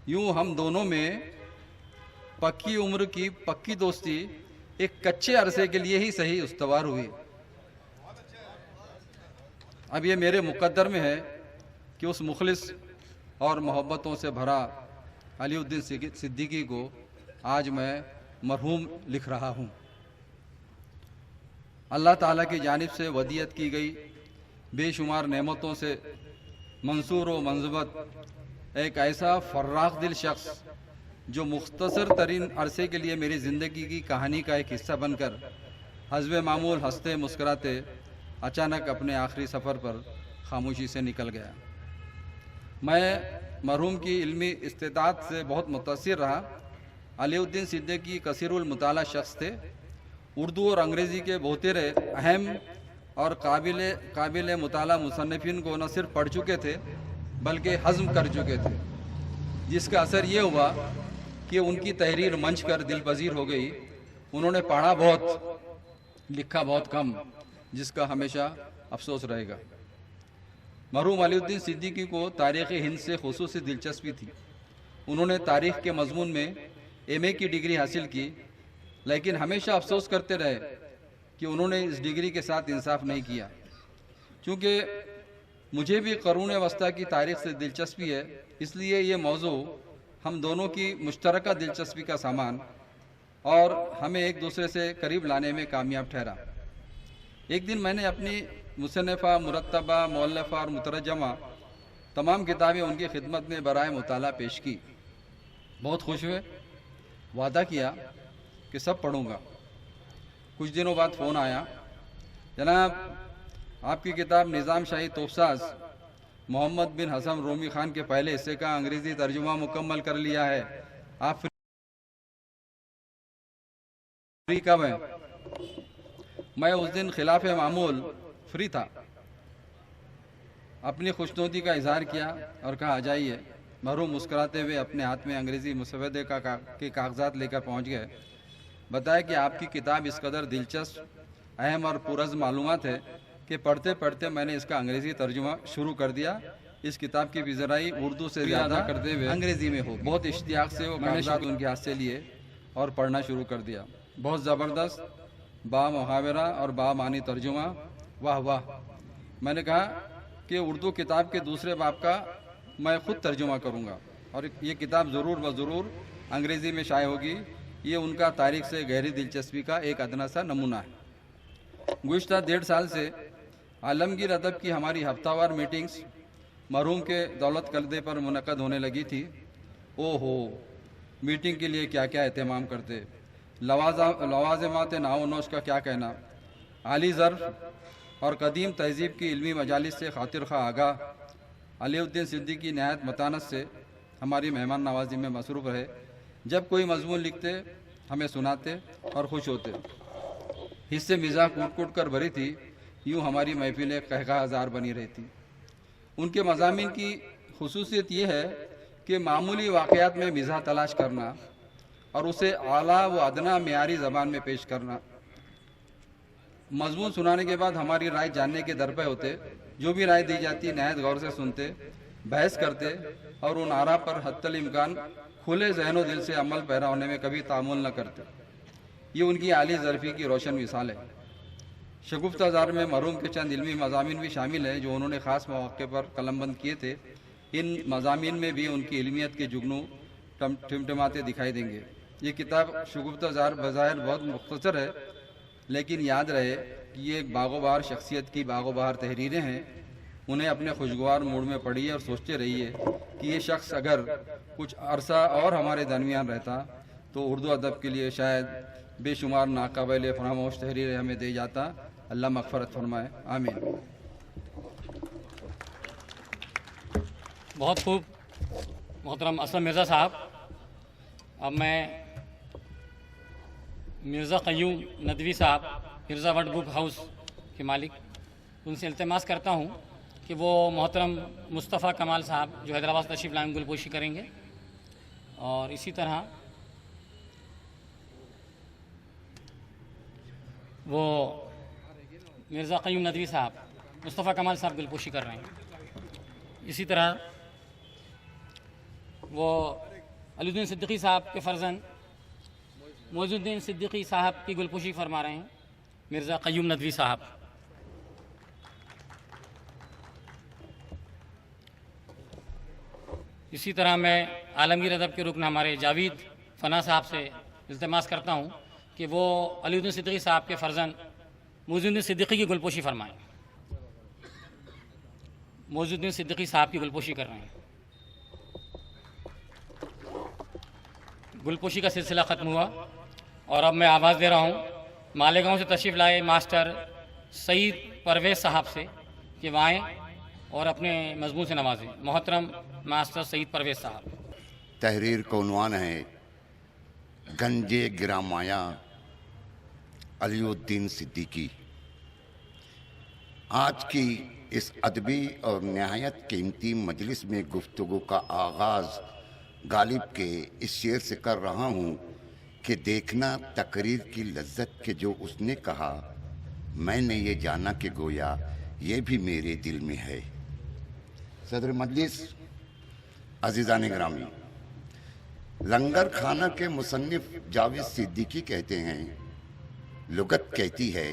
یوں ہم دونوں میں پکی عمر کی پکی دوستی ایک کچے عرصے کے لیے ہی صحیح استوار ہوئی. اب یہ میرے مقدر میں ہے کہ اس مخلص اور محبتوں سے بھرا علی الدین صدیقی کو آج میں مرحوم لکھ رہا ہوں. اللہ تعالیٰ کی جانب سے ودیعت کی گئی بے شمار نعمتوں سے منصور و منضبط ایک ایسا فراخ دل شخص جو مختصر ترین عرصے کے لیے میری زندگی کی کہانی کا ایک حصہ بن کر حسب معمول ہنستے مسکراتے اچانک اپنے آخری سفر پر خاموشی سے نکل گیا. میں مرحوم کی علمی استطاعت سے بہت متاثر رہا. علی الدین صدیقی کثیر المطالعہ شخص تھے. اردو اور انگریزی کے بہترے اہم اور قابل مطالعہ مصنفین کو نہ صرف پڑھ چکے تھے بلکہ ہضم کر چکے تھے، جس کا اثر یہ ہوا کہ ان کی تحریر منچ کر دل پذیر ہو گئی. انہوں نے پڑھا بہت، لکھا بہت کم، جس کا ہمیشہ افسوس رہے گا. مرحوم علی الدین صدیقی کو تاریخ ہند سے خصوصی دلچسپی تھی. انہوں نے تاریخ کے مضمون میں ایم اے کی ڈگری حاصل کی، لیکن ہمیشہ افسوس کرتے رہے کہ انہوں نے اس ڈگری کے ساتھ انصاف نہیں کیا. چونکہ مجھے بھی قرون وسطیٰ کی تاریخ سے دلچسپی ہے، اس لیے یہ موضوع ہم دونوں کی مشترکہ دلچسپی کا سامان اور ہمیں ایک دوسرے سے قریب لانے میں کامیاب ٹھہرا. ایک دن میں نے اپنی مصنفہ، مرتبہ، مؤلفہ اور مترجمہ تمام کتابیں ان کی خدمت میں برائے مطالعہ پیش کی. بہت خوش ہوئے، وعدہ کیا کہ سب پڑھوں گا. کچھ دنوں بعد فون آیا، جناب آپ کی کتاب نظام شاہی توپساز محمد بن حسن رومی خان کے پہلے حصے کا انگریزی ترجمہ مکمل کر لیا ہے، آپ فری کب ہیں؟ میں اس دن خلاف معمول فری تھا. اپنی خوشنودی کا اظہار کیا اور کہا آ جائیے. مرحوم مسکراتے ہوئے اپنے ہاتھ میں انگریزی مسودے کے کاغذات لے کر پہنچ گئے. بتایا کہ آپ کی کتاب اس قدر دلچسپ، اہم اور پرز معلومات ہے کہ پڑھتے پڑھتے میں نے اس کا انگریزی ترجمہ شروع کر دیا۔ اس کتاب کی وزرائی اردو سے زیادہ کرتے ہوئے انگریزی میں ہو، بہت اشتیاق سے وہ کاغذات ان کے ہاتھ سے لیے اور پڑھنا شروع کر دیا۔ بہت زبردست، با محاورہ اور با معنی ترجمہ، واہ واہ۔ میں نے کہا کہ اردو کتاب کے دوسرے باب کا میں خود ترجمہ کروں گا اور یہ کتاب ضرور و ضرور انگریزی میں شائع ہوگی۔ یہ ان کا تاریخ سے گہری دلچسپی کا ایک ادنا سا نمونہ ہے۔ گزشتہ 1.5 سال سے عالمگیر ادب کی ہماری ہفتہ وار میٹنگز مرحوم کے دولت کلدے پر منعقد ہونے لگی تھی۔ او ہو، میٹنگ کے لیے کیا کیا اہتمام کرتے، لوازمات ناو و نوش کا کیا کہنا، عالی ظرف اور قدیم تہذیب کی علمی مجالس سے خاطر خواہ آگاہ علی الدین صدیقی نہایت متانت سے ہماری مہمان نوازی میں مصروف رہے۔ جب کوئی مضمون لکھتے ہمیں سناتے اور خوش ہوتے۔ حصے مزاح کوٹ کوٹ کر بھری تھی، یوں ہماری محفلیں قہقہ ہزار بنی رہتی۔ ان کے مضامین کی خصوصیت یہ ہے کہ معمولی واقعات میں مزاح تلاش کرنا اور اسے اعلیٰ و ادنا معیاری زبان میں پیش کرنا۔ مضمون سنانے کے بعد ہماری رائے جاننے کے درپے ہوتے، جو بھی رائے دی جاتی نہایت غور سے سنتے، بحث کرتے اور ان آراء پر حتی الامکان کھلے ذہن و دل سے عمل پیرا ہونے میں کبھی تعامل نہ کرتے۔ یہ ان کی عالی ظرفی کی روشن مثال ہے۔ شگفتہ زار میں مرحوم کے چند علمی مضامین بھی شامل ہیں جو انہوں نے خاص مواقع پر قلم بند کیے تھے۔ ان مضامین میں بھی ان کی علمیت کے جگنو ٹمٹماتے دکھائی دیں گے۔ یہ کتاب شگفتہ زار بظاہر بہت مختصر ہے، لیکن یاد رہے کہ یہ باغ و بہار شخصیت کی باغ و بہار تحریریں ہیں۔ انہیں اپنے خوشگوار موڈ میں پڑھیے اور سوچتے رہیے کہ یہ شخص اگر کچھ عرصہ اور ہمارے درمیان رہتا تو اردو ادب کے لیے شاید بے شمار ناقابل فراموش تحریریں ہمیں دے جاتا۔ اللہ مغفرت فرمائے، آمین۔ بہت خوب محترم اسلم مرزا صاحب۔ اب میں مرزا قیوم ندوی صاحب، مرزا وڈ بک ہاؤس کے مالک، ان سے التماس کرتا ہوں کہ وہ محترم مصطفیٰ کمال صاحب جو حیدرآباد تشریف لائیں گل پوشی کریں گے، اور اسی طرح وہ مرزا قیوم ندوی صاحب، مصطفیٰ کمال صاحب گل پوشی کر رہے ہیں۔ اسی طرح وہ علی الدین صدیقی صاحب کے فرزند معز الدین صدیقی صاحب کی گلپوشی فرما رہے ہیں مرزا قیوم ندوی صاحب۔ اسی طرح میں عالمگیر ادب کے رکن ہمارے جاوید فنا صاحب سے التماس کرتا ہوں کہ وہ علی الدین صدیقی صاحب کے فرزند معز الدین صدیقی کی گلپوشی فرمائیں۔ معز الدین صدیقی صاحب کی گلپوشی کر رہے ہیں۔ گلپوشی کا سلسلہ ختم ہوا اور اب میں آواز دے رہا ہوں مالیگاؤں سے تشریف لائے ماسٹر سعید پرویز صاحب سے کہ وہ آئیں اور اپنے مضمون سے نوازیں۔ محترم ماسٹر سعید پرویز صاحب۔ تحریر کا عنوان ہے گنج گرامایا علی الدین صدیقی۔ آج کی اس ادبی اور نہایت قیمتی مجلس میں گفتگو کا آغاز غالب کے اس شعر سے کر رہا ہوں کہ دیکھنا تقریر کی لذت کہ جو اس نے کہا، میں نے یہ جانا کہ گویا یہ بھی میرے دل میں ہے۔ صدر مجلس، عزیزان گرامی، لنگر خانہ کے مصنف جاوید صدیقی کہتے ہیں، لغت کہتی ہے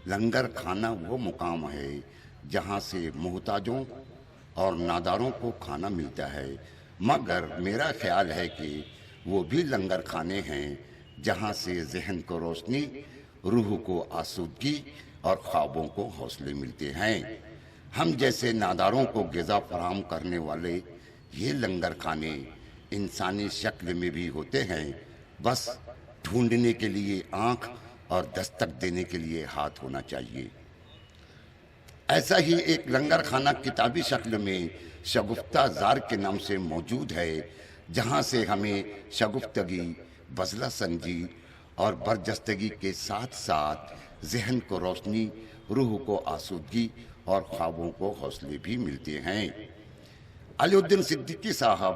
لنگر خانہ وہ مقام ہے جہاں سے محتاجوں اور ناداروں کو کھانا ملتا ہے، مگر میرا خیال ہے کہ وہ بھی لنگر خانے ہیں جہاں سے ذہن کو روشنی، روح کو آسودگی اور خوابوں کو حوصلے ملتے ہیں۔ ہم جیسے ناداروں کو غذا فراہم کرنے والے یہ لنگر خانے انسانی شکل میں بھی ہوتے ہیں، بس ڈھونڈنے کے لیے آنکھ اور دستک دینے کے لیے ہاتھ ہونا چاہیے۔ ایسا ہی ایک لنگر خانہ کتابی شکل میں شگفتہ زار کے نام سے موجود ہے، جہاں سے ہمیں شگفتگی، بزلہ سنجی اور برجستگی کے ساتھ ساتھ ذہن کو روشنی، روح کو آسودگی اور خوابوں کو حوصلے بھی ملتے ہیں۔ علی الدین صدیقی صاحب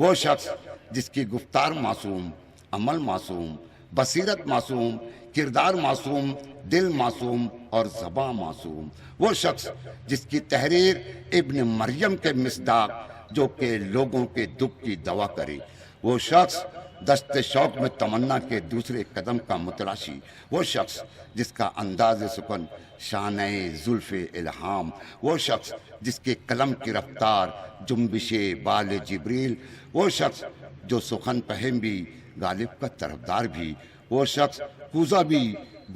وہ شخص جس کی گفتار معصوم، عمل معصوم، بصیرت معصوم، کردار معصوم، دل معصوم اور زبان معصوم، وہ شخص جس کی تحریر ابن مریم کے مصداق جو کہ لوگوں کے دکھ کی دوا کرے، وہ شخص دست شوق میں تمنا کے دوسرے قدم کا متلاشی، وہ شخص جس کا انداز سخن شانہ زلف الہام، وہ شخص جس کے قلم کی رفتار جنبش بال جبریل، وہ شخص جو سخن پہم بھی غالب کا طرفدار بھی، وہ شخص کوزہ بھی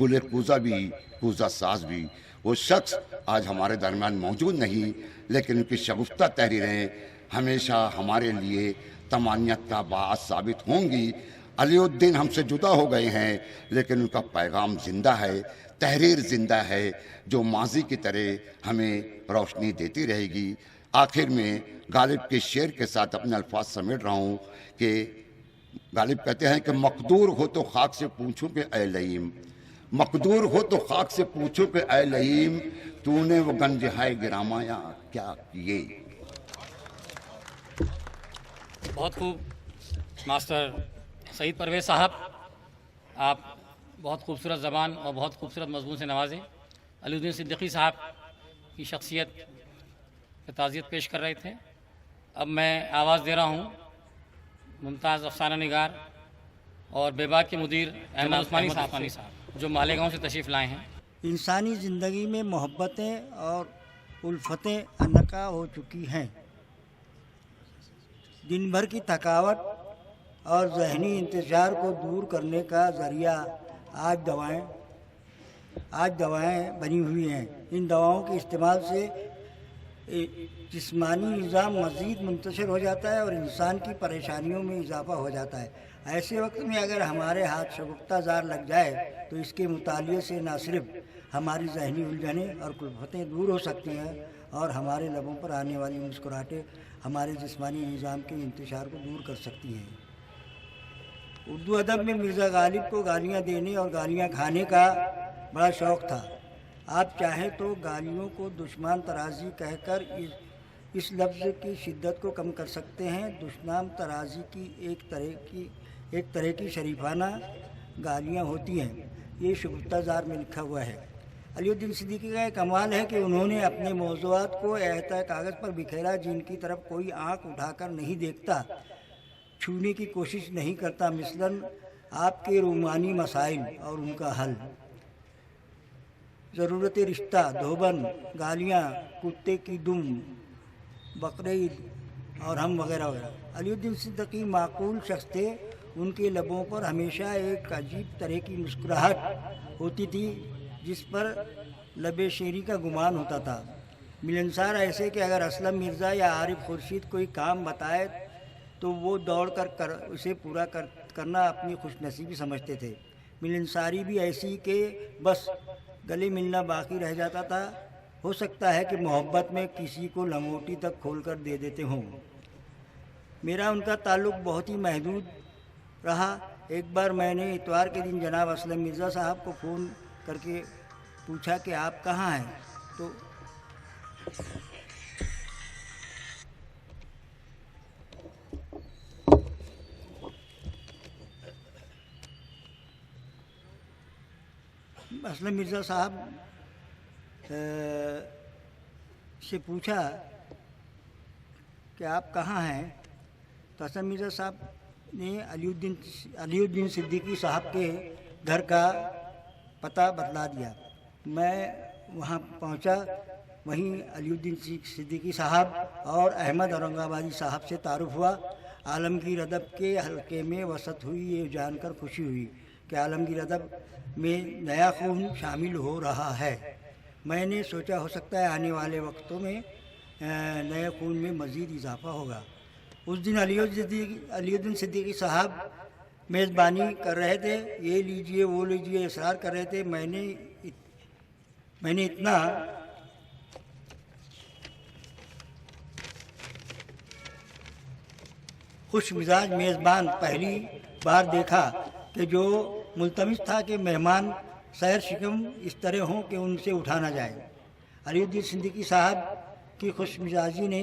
گل کوزہ بھی کوزہ ساز بھی، وہ شخص آج ہمارے درمیان موجود نہیں، لیکن ان کی شگفتہ تحریریں ہمیشہ ہمارے لیے تمانیت کا باعث ثابت ہوں گی۔ علی الدین ہم سے جدا ہو گئے ہیں، لیکن ان کا پیغام زندہ ہے، تحریر زندہ ہے، جو ماضی کی طرح ہمیں روشنی دیتی رہے گی۔ آخر میں غالب کے شعر کے ساتھ اپنے الفاظ سمیٹ رہا ہوں کہ غالب کہتے ہیں کہ مقدور ہو تو خاک سے پوچھوں کہ اے لئیم، مقدور ہو تو خاک سے پوچھو کہ اے لئیم، تو نے وہ گنج ہے گرامایا کیا کیے۔ بہت خوب ماسٹر سعید پرویز صاحب، آپ بہت خوبصورت زبان اور بہت خوبصورت مضمون سے نوازے۔ علی الدین صدیقی صاحب کی شخصیت پہ تعزیت پیش کر رہے تھے۔ اب میں آواز دے رہا ہوں ممتاز افسانہ نگار اور بے باک کے مدیر احمد عثمانی صاحب جو مالیگاؤں سے تشریف لائے ہیں۔ انسانی زندگی میں محبتیں اور الفتیں انکا ہو چکی ہیں۔ دن بھر کی تھکاوٹ اور ذہنی انتشار کو دور کرنے کا ذریعہ آج دوائیں بنی ہوئی ہیں۔ ان دواؤں کے استعمال سے جسمانی نظام مزید منتشر ہو جاتا ہے اور انسان کی پریشانیوں میں اضافہ ہو جاتا ہے۔ ایسے وقت میں اگر ہمارے ہاتھ شگفتہ زار لگ جائے تو اس کے مطالعے سے نہ صرف ہماری ذہنی الجھنیں اور کلفتیں دور ہو سکتی ہیں اور ہمارے لبوں پر آنے والی مسکراہٹیں ہمارے جسمانی نظام کے انتشار کو دور کر سکتی ہیں۔ اردو ادب میں مرزا غالب کو گالیاں دینے اور گالیاں کھانے کا بڑا شوق تھا۔ آپ چاہیں تو گالیوں کو دشمن ترازی کہہ کر اس لفظ کی شدت کو کم کر سکتے ہیں۔ دشمن ترازی کی ایک طرح کی شریفانہ گالیاں ہوتی ہیں۔ یہ شگفتہ زار میں لکھا ہوا ہے۔ علی الدین صدیقی کا ایک کمال ہے کہ انہوں نے اپنے موضوعات کو احاطہ کاغذ پر بکھیرا، جن کی طرف کوئی آنکھ اٹھا کر نہیں دیکھتا، چھونے کی کوشش نہیں کرتا، مثلاً آپ کے رومانی مسائل اور ان کا حل، ضرورت رشتہ، دھوبن، گالیاں، کتے کی دم، بقرعید اور ہم وغیرہ وغیرہ۔ علی الدین صدیقی معقول شخص تھے۔ ان کے لبوں پر ہمیشہ ایک عجیب طرح کی مسکراہٹ ہوتی تھی جس پر لب شیری کا گمان ہوتا تھا۔ ملنسار ایسے کہ اگر اسلم مرزا یا عارف خورشید کوئی کام بتائے تو وہ دوڑ کر اسے پورا کرنا اپنی خوش نصیبی سمجھتے تھے۔ ملنساری بھی ایسی کہ بس گلے ملنا باقی رہ جاتا تھا۔ ہو سکتا ہے کہ محبت میں کسی کو لنگوٹی تک کھول کر دے دیتے ہوں۔ میرا ان کا تعلق بہت ہی محدود رہا۔ ایک بار میں نے اتوار کے دن جناب اسلم مرزا صاحب کو فون کر کے پوچھا کہ آپ کہاں ہیں، تو اسلم مرزا صاحب سے پوچھا کہ آپ کہاں ہیں، تو اسلم مرزا صاحب نے علی الدین صدیقی صاحب کے گھر کا پتہ بتلا دیا۔ میں وہاں پہنچا، وہیں علی الدین صدیقی صاحب اور احمد اورنگ آبادی صاحب سے تعارف ہوا۔ عالمگیر ادب کے حلقے میں وسعت ہوئی، یہ جان کر خوشی ہوئی کہ عالمگیر ادب میں نیا خون شامل ہو رہا ہے۔ میں نے سوچا ہو سکتا ہے آنے والے وقتوں میں نئے خون میں مزید اضافہ ہوگا۔ اس دن علی الدین صدیقی صاحب میزبانی کر رہے تھے، یہ لیجئے وہ لیجئے اصرار کر رہے تھے۔ میں نے اتنا خوش مزاج میزبان پہلی بار دیکھا کہ جو ملتمس تھا کہ مہمان سیر شکم اس طرح ہوں کہ ان سے اٹھا نہ جائے۔ علی الدین صدیقی صاحب کی خوش مزاجی نے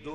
2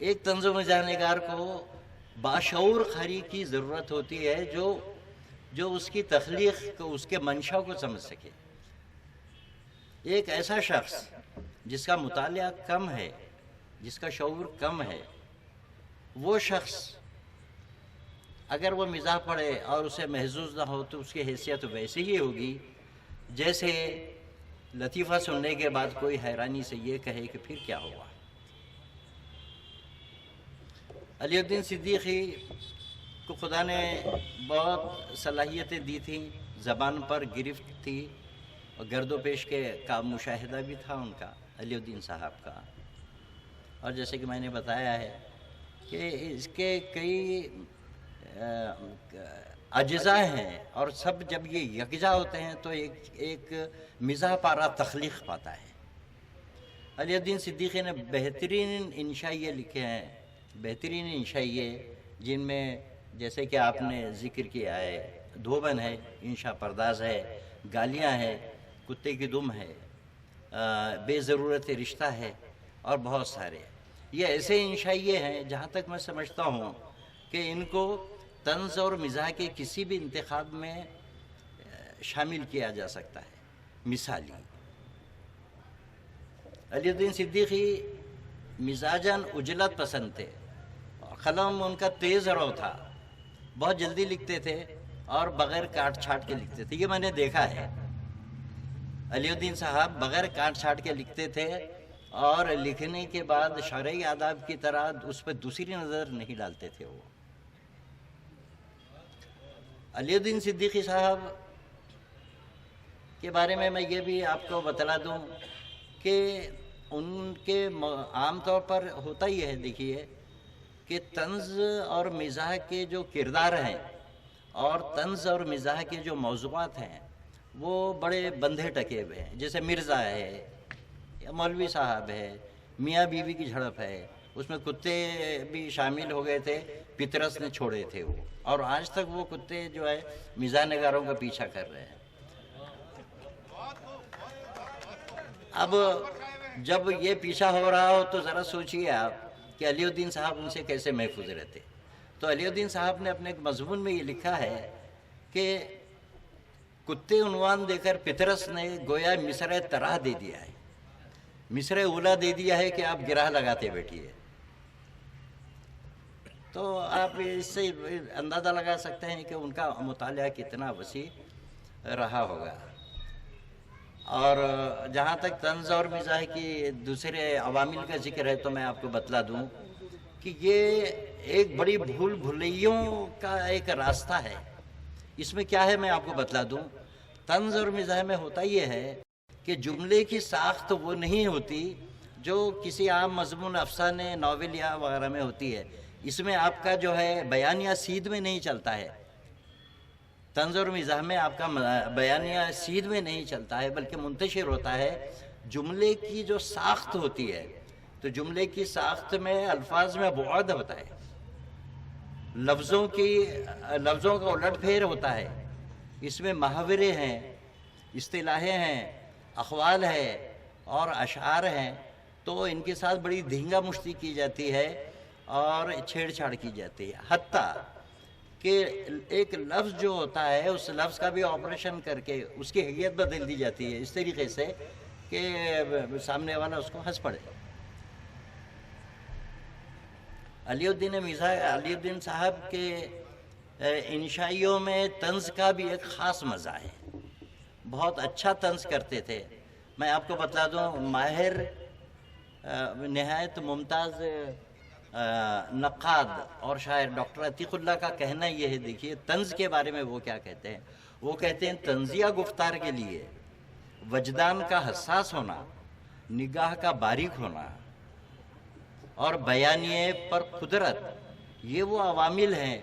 ایک طنز و مزاح نگار کو باشعور قاری کی ضرورت ہوتی ہے جو اس کی تخلیق کو، اس کے منشا کو سمجھ سکے۔ ایک ایسا شخص جس کا مطالعہ کم ہے، جس کا شعور کم ہے، وہ شخص اگر وہ مزاح پڑھے اور اسے محظوظ نہ ہو تو اس کی حیثیت ویسی ہی ہوگی جیسے لطیفہ سننے کے بعد کوئی حیرانی سے یہ کہے کہ پھر کیا ہوا۔ علی الدین صدیقی کو خدا نے بہت صلاحیتیں دی تھیں، زبان پر گرفت تھی اور گرد و پیش کا مشاہدہ بھی تھا ان کا، علی الدین صاحب کا۔ اور جیسے کہ میں نے بتایا ہے کہ اس کے کئی اجزاء ہیں، اور سب جب یہ یکجا ہوتے ہیں تو ایک مزاح پارا تخلیق پاتا ہے۔ علی الدین صدیقی نے بہترین انشائیے لکھے ہیں، بہترین انشائیے، جن میں جیسے کہ آپ نے ذکر کیا ہے دھوبن ہے، انشا پرداز ہے، گالیاں ہے، کتے کی دم ہے، بے ضرورت رشتہ ہے، اور بہت سارے۔ یہ ایسے انشائیے ہیں جہاں تک میں سمجھتا ہوں کہ ان کو طنز اور مزاح کے کسی بھی انتخاب میں شامل کیا جا سکتا ہے۔ مثالی علی الدین صدیقی مزاجاً عجلت پسند تھے، قلم ان کا تیز رو تھا، بہت جلدی لکھتے تھے اور بغیر کاٹ چھاٹ کے لکھتے تھے۔ یہ میں نے دیکھا ہے، علی الدین صاحب بغیر کاٹ چھاٹ کے لکھتے تھے اور لکھنے کے بعد شرعی آداب کی طرح اس پہ دوسری نظر نہیں ڈالتے تھے۔ وہ علی الدین صدیقی صاحب کے بارے میں یہ بھی آپ کو بتلا دوں کہ ان کے عام طور پر ہوتا ہی ہے، دیکھیے کہ طنز اور مزاح کے جو کردار ہیں اور طنز اور مزاح کے جو موضوعات ہیں وہ بڑے بندھے ٹکے ہوئے ہیں۔ جیسے مرزا ہے یا مولوی صاحب ہے، میاں بیوی کی جھڑپ ہے، اس میں کتے بھی شامل ہو گئے تھے، پطرس نے چھوڑے تھے وہ، اور آج تک وہ کتے جو ہے مزاح نگاروں کا پیچھا کر رہے ہیں۔ اب جب یہ پیچھا ہو رہا ہو تو ذرا سوچئے آپ کہ علی الدین صاحب ان سے کیسے محفوظ رہتے۔ تو علی الدین صاحب نے اپنے ایک مضمون میں یہ لکھا ہے کہ کتے عنوان دے کر پطرس نے گویا مصرع طرح دے دیا ہے، مصرع اولا دے دیا ہے کہ آپ گرہ لگاتے بیٹھیے۔ تو آپ اس سے اندازہ لگا سکتے ہیں کہ ان کا مطالعہ کتنا وسیع رہا ہوگا۔ اور جہاں تک طنز اور مزاح کی دوسرے عوامل کا ذکر ہے تو میں آپ کو بتلا دوں کہ یہ ایک بڑی بھول بھلیوں کا ایک راستہ ہے۔ اس میں کیا ہے میں آپ کو بتلا دوں۔ طنز اور مزاح میں ہوتا یہ ہے کہ جملے کی ساخت وہ نہیں ہوتی جو کسی عام مضمون افسانے ناول یا وغیرہ میں ہوتی ہے۔ اس میں آپ کا جو ہے بیانیہ سیدھ میں نہیں چلتا ہے، طنز اور مزاح میں آپ کا بیانیہ سیدھ میں نہیں چلتا ہے بلکہ منتشر ہوتا ہے۔ جملے کی جو ساخت ہوتی ہے تو جملے کی ساخت میں الفاظ میں بعد ہوتا ہے، لفظوں کا الٹ پھیر ہوتا ہے، اس میں محاورے ہیں، اصطلاحیں ہیں، اقوال ہے اور اشعار ہیں، تو ان کے ساتھ بڑی دھینگا مشتی کی جاتی ہے اور چھیڑ چھاڑ کی جاتی ہے، حتیٰ کہ ایک لفظ جو ہوتا ہے اس لفظ کا بھی آپریشن کر کے اس کی حیثیت بدل دی جاتی ہے اس طریقے سے کہ سامنے والا اس کو ہنس پڑے۔ علی الدین صاحب کے انشائیوں میں طنز کا بھی ایک خاص مزہ ہے، بہت اچھا طنز کرتے تھے۔ میں آپ کو بتلا دوں، ماہر نہایت ممتاز نقاد اور شاعر ڈاکٹر عتیق اللہ کا کہنا یہ ہے، دیکھیے طنز کے بارے میں وہ کیا کہتے ہیں۔ وہ کہتے ہیں طنزیہ گفتار کے لیے وجدان کا حساس ہونا، نگاہ کا باریک ہونا اور بیانیے پر قدرت، یہ وہ عوامل ہیں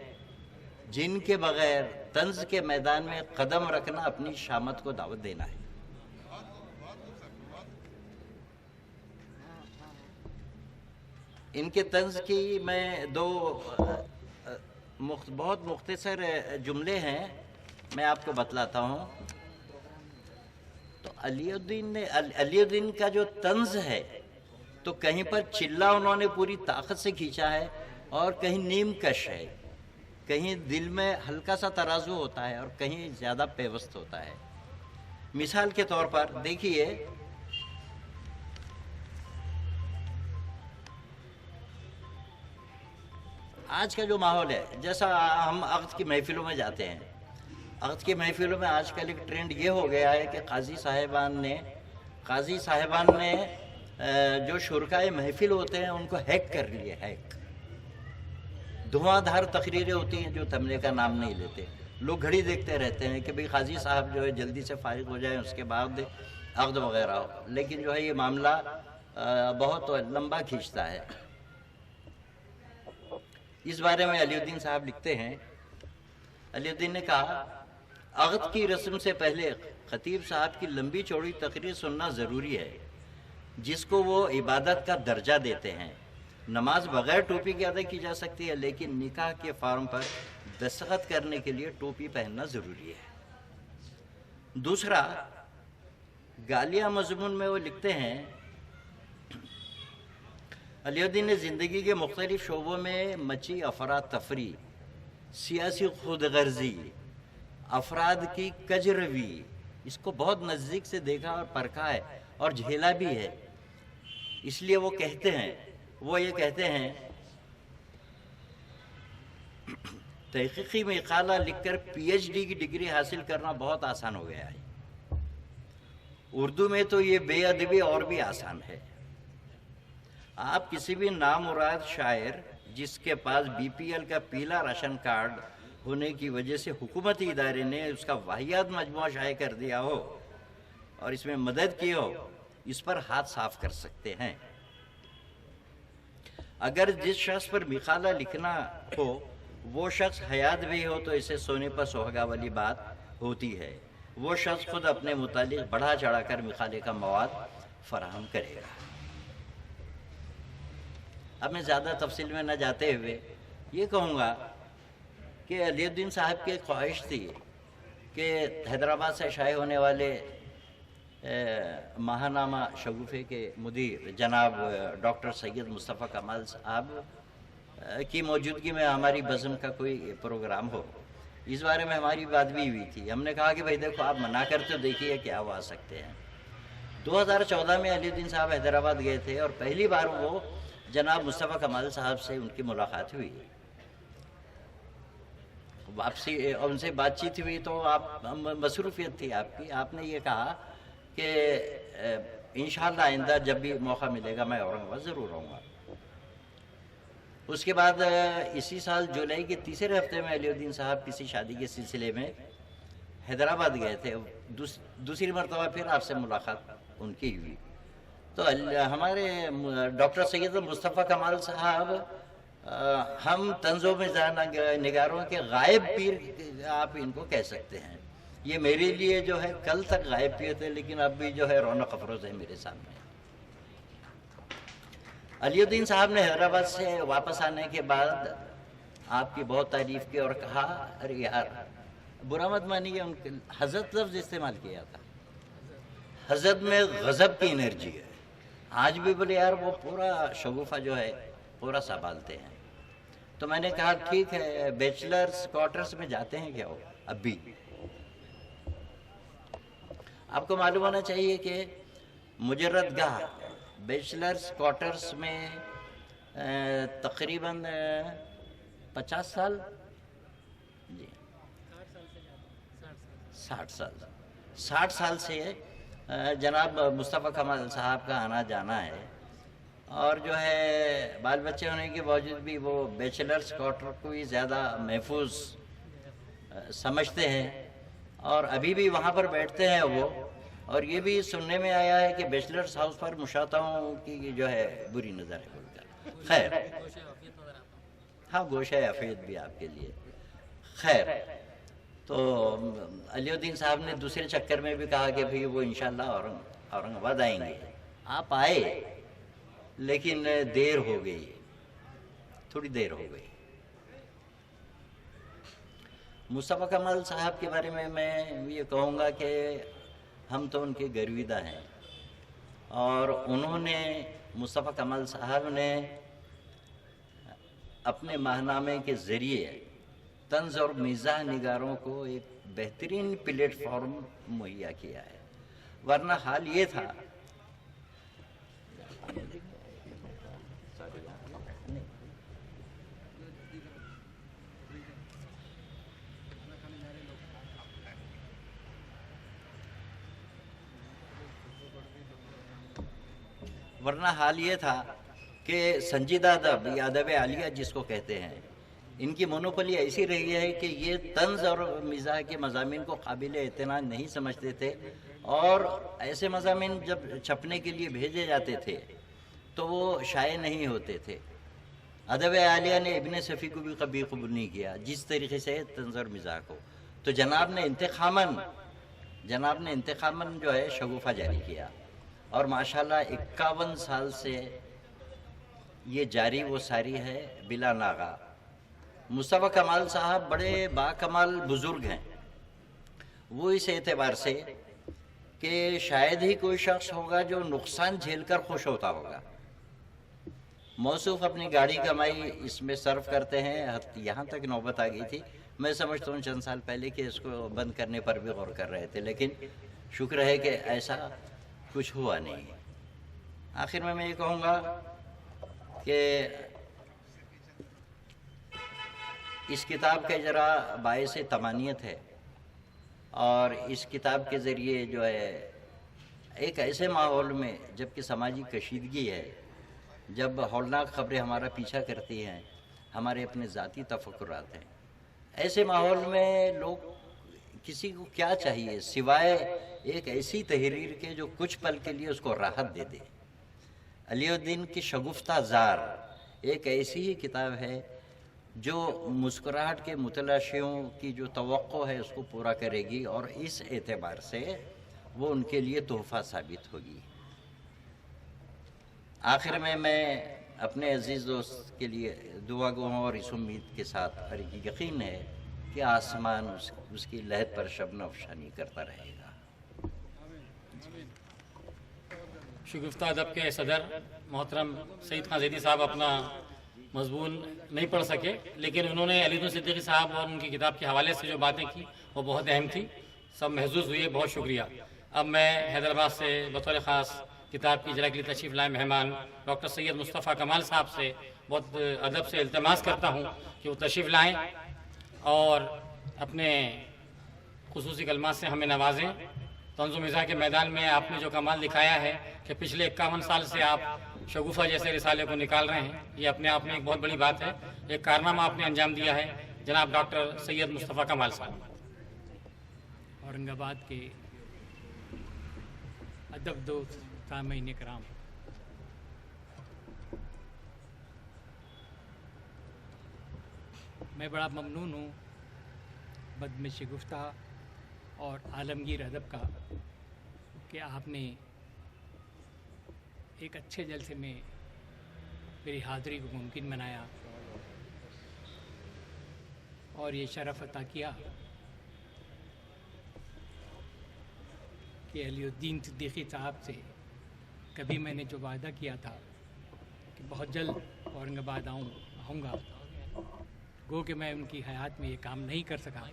جن کے بغیر طنز کے میدان میں قدم رکھنا اپنی شامت کو دعوت دینا ہے۔ ان کے طنز کی میں دو بہت مختصر جملے ہیں، میں آپ کو بتلاتا ہوں۔ تو علی الدین کا جو طنز ہے تو کہیں پر چلا انہوں نے پوری طاقت سے کھینچا ہے اور کہیں نیم کش ہے، کہیں دل میں ہلکا سا ترازو ہوتا ہے اور کہیں زیادہ پیوست ہوتا ہے۔ مثال کے طور پر دیکھیے، آج کا جو ماحول ہے، جیسا ہم عقد کی محفلوں میں جاتے ہیں، عقد کی محفلوں میں آج کل ایک ٹرینڈ یہ ہو گیا ہے کہ قاضی صاحبان نے جو شرکائے محفل ہوتے ہیں ان کو ہیک کر لیے، ہیک۔ دھواں دھار تقریریں ہوتی ہیں جو تمنے کا نام نہیں لیتے، لوگ گھڑی دیکھتے رہتے ہیں کہ بھئی قاضی صاحب جو ہے جلدی سے فارغ ہو جائیں، اس کے بعد عقد وغیرہ ہو، لیکن جو ہے یہ معاملہ بہت لمبا کھینچتا ہے۔ اس بارے میں علی الدین صاحب لکھتے ہیں، علی الدین نے کہا، عقد کی رسم سے پہلے خطیب صاحب کی لمبی چوڑی تقریر سننا ضروری ہے، جس کو وہ عبادت کا درجہ دیتے ہیں۔ نماز بغیر ٹوپی کے ادا کی جا سکتی ہے، لیکن نکاح کے فارم پر دستخط کرنے کے لیے ٹوپی پہننا ضروری ہے۔ دوسرا، گالیہ مضمون میں وہ لکھتے ہیں، علی الدین نے زندگی کے مختلف شعبوں میں مچی افراتفری، سیاسی خود غرضی، افراد کی کجروی، اس کو بہت نزدیک سے دیکھا اور پرکھا ہے اور جھیلا بھی ہے۔ اس لیے وہ یہ کہتے ہیں تحقیقی مقالہ لکھ کر پی ایچ ڈی کی ڈگری حاصل کرنا بہت آسان ہو گیا ہے۔ اردو میں تو یہ بے ادبی اور بھی آسان ہے۔ آپ کسی بھی نامراد شاعر جس کے پاس بی پی ایل کا پیلا راشن کارڈ ہونے کی وجہ سے حکومتی ادارے نے اس کا واہیات مجموعہ شائع کر دیا ہو اور اس میں مدد کی ہو، اس پر ہاتھ صاف کر سکتے ہیں۔ اگر جس شخص پر مقالہ لکھنا ہو وہ شخص حیات بھی ہو تو اسے سونے پر سہاگا والی بات ہوتی ہے۔ وہ شخص خود اپنے متعلق بڑھا چڑھا کر مقالے کا مواد فراہم کرے گا۔ اب میں زیادہ تفصیل میں نہ جاتے ہوئے یہ کہوں گا کہ علی الدین صاحب کی ایک خواہش تھی کہ حیدرآباد سے شائع ہونے والے ماہنامہ شگوفے کے مدیر جناب ڈاکٹر سید مصطفیٰ کمال صاحب کی موجودگی میں ہماری بزم کا کوئی پروگرام ہو۔ اس بارے میں ہماری بات بھی ہوئی تھی۔ ہم نے کہا کہ بھئی دیکھو آپ منع کرتے ہو، دیکھیے کیا وہ آ سکتے ہیں۔ 2014 میں علی الدین صاحب حیدرآباد گئے تھے اور پہلی بار وہ جناب مصطفیٰ کمال صاحب سے ان کی ملاقات ہوئی، واپسی ان سے بات چیت ہوئی تو مصروفیت تھی آپ کی۔ آپ نے یہ کہا کہ انشاءاللہ آئندہ جب بھی موقع ملے گا میں اورنگ آباد ضرور آؤں گا۔ اس کے بعد اسی سال جولائی کے تیسرے ہفتے میں علی الدین صاحب کسی شادی کے سلسلے میں حیدرآباد گئے تھے۔ دوسری مرتبہ پھر آپ سے ملاقات ان کی ہوئی تو ہمارے ڈاکٹر سید مصطفیٰ کمال صاحب ہم طنزوں میں نگاروں کے غائب پیر آپ ان کو کہہ سکتے ہیں۔ یہ میرے لیے جو ہے کل تک غائب پیر تھے لیکن اب بھی جو ہے رونق افروز ہے میرے سامنے۔ علی الدین صاحب نے حیدرآباد سے واپس آنے کے بعد آپ کی بہت تعریف کی اور کہا ارے یار برا مت مانیے، ان کے حضرت لفظ استعمال کیا تھا۔ حضرت میں غضب کی انرجی ہے۔ آج بھی بولے یار وہ پورا شگوفہ جو ہے پورا سنبھالتے ہیں۔ تو میں نے کہا ٹھیک ہے، بیچلرز کوارٹرز میں جاتے ہیں کیا ہو؟ اب بھی آپ کو معلوم ہونا چاہیے کہ مجرد گاہ بیچلرز کوارٹرز میں تقریباً 50 سال 60 سال سے جناب مصطفیٰ کمال صاحب کا آنا جانا ہے، اور جو ہے بال بچے ہونے کے باوجود بھی وہ بیچلرز کوارٹر کو ہی زیادہ محفوظ سمجھتے ہیں اور ابھی بھی وہاں پر بیٹھتے ہیں وہ۔ اور یہ بھی سننے میں آیا ہے کہ بیچلرز ہاؤس پر مشاتاؤں کی جو ہے بری نظر ہے بول کر۔ خیر، ہاں گوشہ عفیت بھی آپ کے لیے۔ خیر، تو علی الدین صاحب نے دوسرے چکر میں بھی کہا کہ بھئی وہ انشاءاللہ اورنگ آباد آئیں گے۔ آپ آئے لیکن دیر ہو گئی، تھوڑی دیر ہو گئی۔ مصطفیٰ کمال صاحب کے بارے میں یہ کہوں گا کہ ہم تو ان کے گرویدہ ہیں اور انہوں نے مصطفیٰ کمال صاحب نے اپنے ماہنامے کے ذریعے طنز اور مزاح نگاروں کو ایک بہترین پلیٹ فارم مہیا کیا ہے، ورنہ حال یہ تھا کہ سنجیدہ ادب یا ادب عالیہ جس کو کہتے ہیں، ان کی مونوپلی ایسی رہی ہے کہ یہ طنز اور مزاح کے مضامین کو قابل اعتماد نہیں سمجھتے تھے، اور ایسے مضامین جب چھپنے کے لیے بھیجے جاتے تھے تو وہ شائع نہیں ہوتے تھے۔ ادب عالیہ نے ابن صفی کو بھی کبھی قبول نہیں کیا جس طریقے سے طنز اور مزاح کو، تو جناب نے انتخاماً جو ہے شگوفہ جاری کیا، اور ماشاءاللہ 51 سال سے یہ جاری و ساری ہے بلا ناغہ۔ مصطفیٰ کمال صاحب بڑے باکمال بزرگ ہیں، وہ اس اعتبار سے کہ شاید ہی کوئی شخص ہوگا جو نقصان جھیل کر خوش ہوتا ہوگا۔ موصوف اپنی گاڑی کمائی اس میں صرف کرتے ہیں، یہاں تک نوبت آ گئی تھی، میں سمجھتا ہوں چند سال پہلے کہ اس کو بند کرنے پر بھی غور کر رہے تھے، لیکن شکر ہے کہ ایسا کچھ ہوا نہیں۔ آخر میں یہ کہوں گا کہ اس کتاب کا اجرا باعث تمانیت ہے، اور اس کتاب کے ذریعے جو ہے ایک ایسے ماحول میں جب کہ سماجی کشیدگی ہے، جب ہولناک خبریں ہمارا پیچھا کرتی ہیں، ہمارے اپنے ذاتی تفکرات ہیں، ایسے ماحول میں لوگ کسی کو کیا چاہیے سوائے ایک ایسی تحریر کے جو کچھ پل کے لیے اس کو راحت دے دے۔ علی الدین کی شگفتہ زار ایک ایسی ہی کتاب ہے جو مسکراہٹ کے متلاشیوں کی جو توقع ہے اس کو پورا کرے گی، اور اس اعتبار سے وہ ان کے لیے تحفہ ثابت ہوگی۔ آخر میں اپنے عزیز دوست کے لیے دعا گو ہوں، اور اس امید کے ساتھ اور یقین ہے کہ آسمان اس کی لہد پر شبنم افشانی کرتا رہے گا۔ شگفتہ ادب کے صدر محترم سعید خان زیدی صاحب اپنا مضمون نہیں پڑھ سکے، لیکن انہوں نے علی الدین صدیقی صاحب اور ان کی کتاب کے حوالے سے جو باتیں کی وہ بہت اہم تھی، سب محظوظ ہوئے، بہت شکریہ۔ اب میں حیدرآباد سے بطور خاص کتاب کی اجرا کے لیے تشریف لائے مہمان ڈاکٹر سید مصطفیٰ کمال صاحب سے بہت ادب سے التماس کرتا ہوں کہ وہ تشریف لائیں اور اپنے خصوصی کلمات سے ہمیں نوازیں۔ طنز و مزاح کے میدان میں آپ نے جو کمال دکھایا ہے کہ پچھلے 51 سال سے آپ شگوفہ جیسے رسالے کو نکال رہے ہیں، یہ اپنے آپ میں ایک بہت بڑی بات ہے، ایک کارنامہ آپ نے انجام دیا ہے جناب ڈاکٹر سید مصطفیٰ کمال صاحب۔ اورنگ آباد کے ادب دوست سامعین کرام، میں بڑا ممنون ہوں بدم شگفتہ اور عالمگیر ادب کا کہ آپ نے ایک اچھے جلسے میں میری حاضری کو ممکن بنایا اور یہ شرف عطا کیا کہ علی الدین صدیقی صاحب سے کبھی میں نے جو وعدہ کیا تھا کہ بہت جلد اورنگ آباد آؤں گا، گو کہ میں ان کی حیات میں یہ کام نہیں کر سکا۔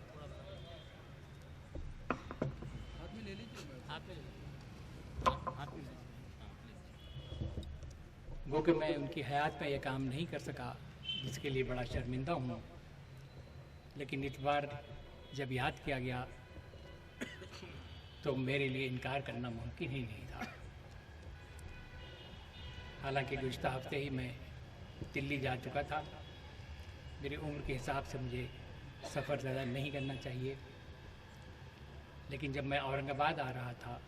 گو کہ میں ان کی حیات میں یہ کام نہیں کر سکا، جس کے لیے بڑا شرمندہ ہوں، لیکن اس بار جب یاد کیا گیا تو میرے لیے انکار کرنا ممکن ہی نہیں تھا۔ حالانکہ گزشتہ ہفتے ہی میں دلی جا چکا تھا، میری عمر کے حساب سے مجھے سفر زیادہ نہیں کرنا چاہیے، لیکن جب میں اورنگ آباد آ رہا تھا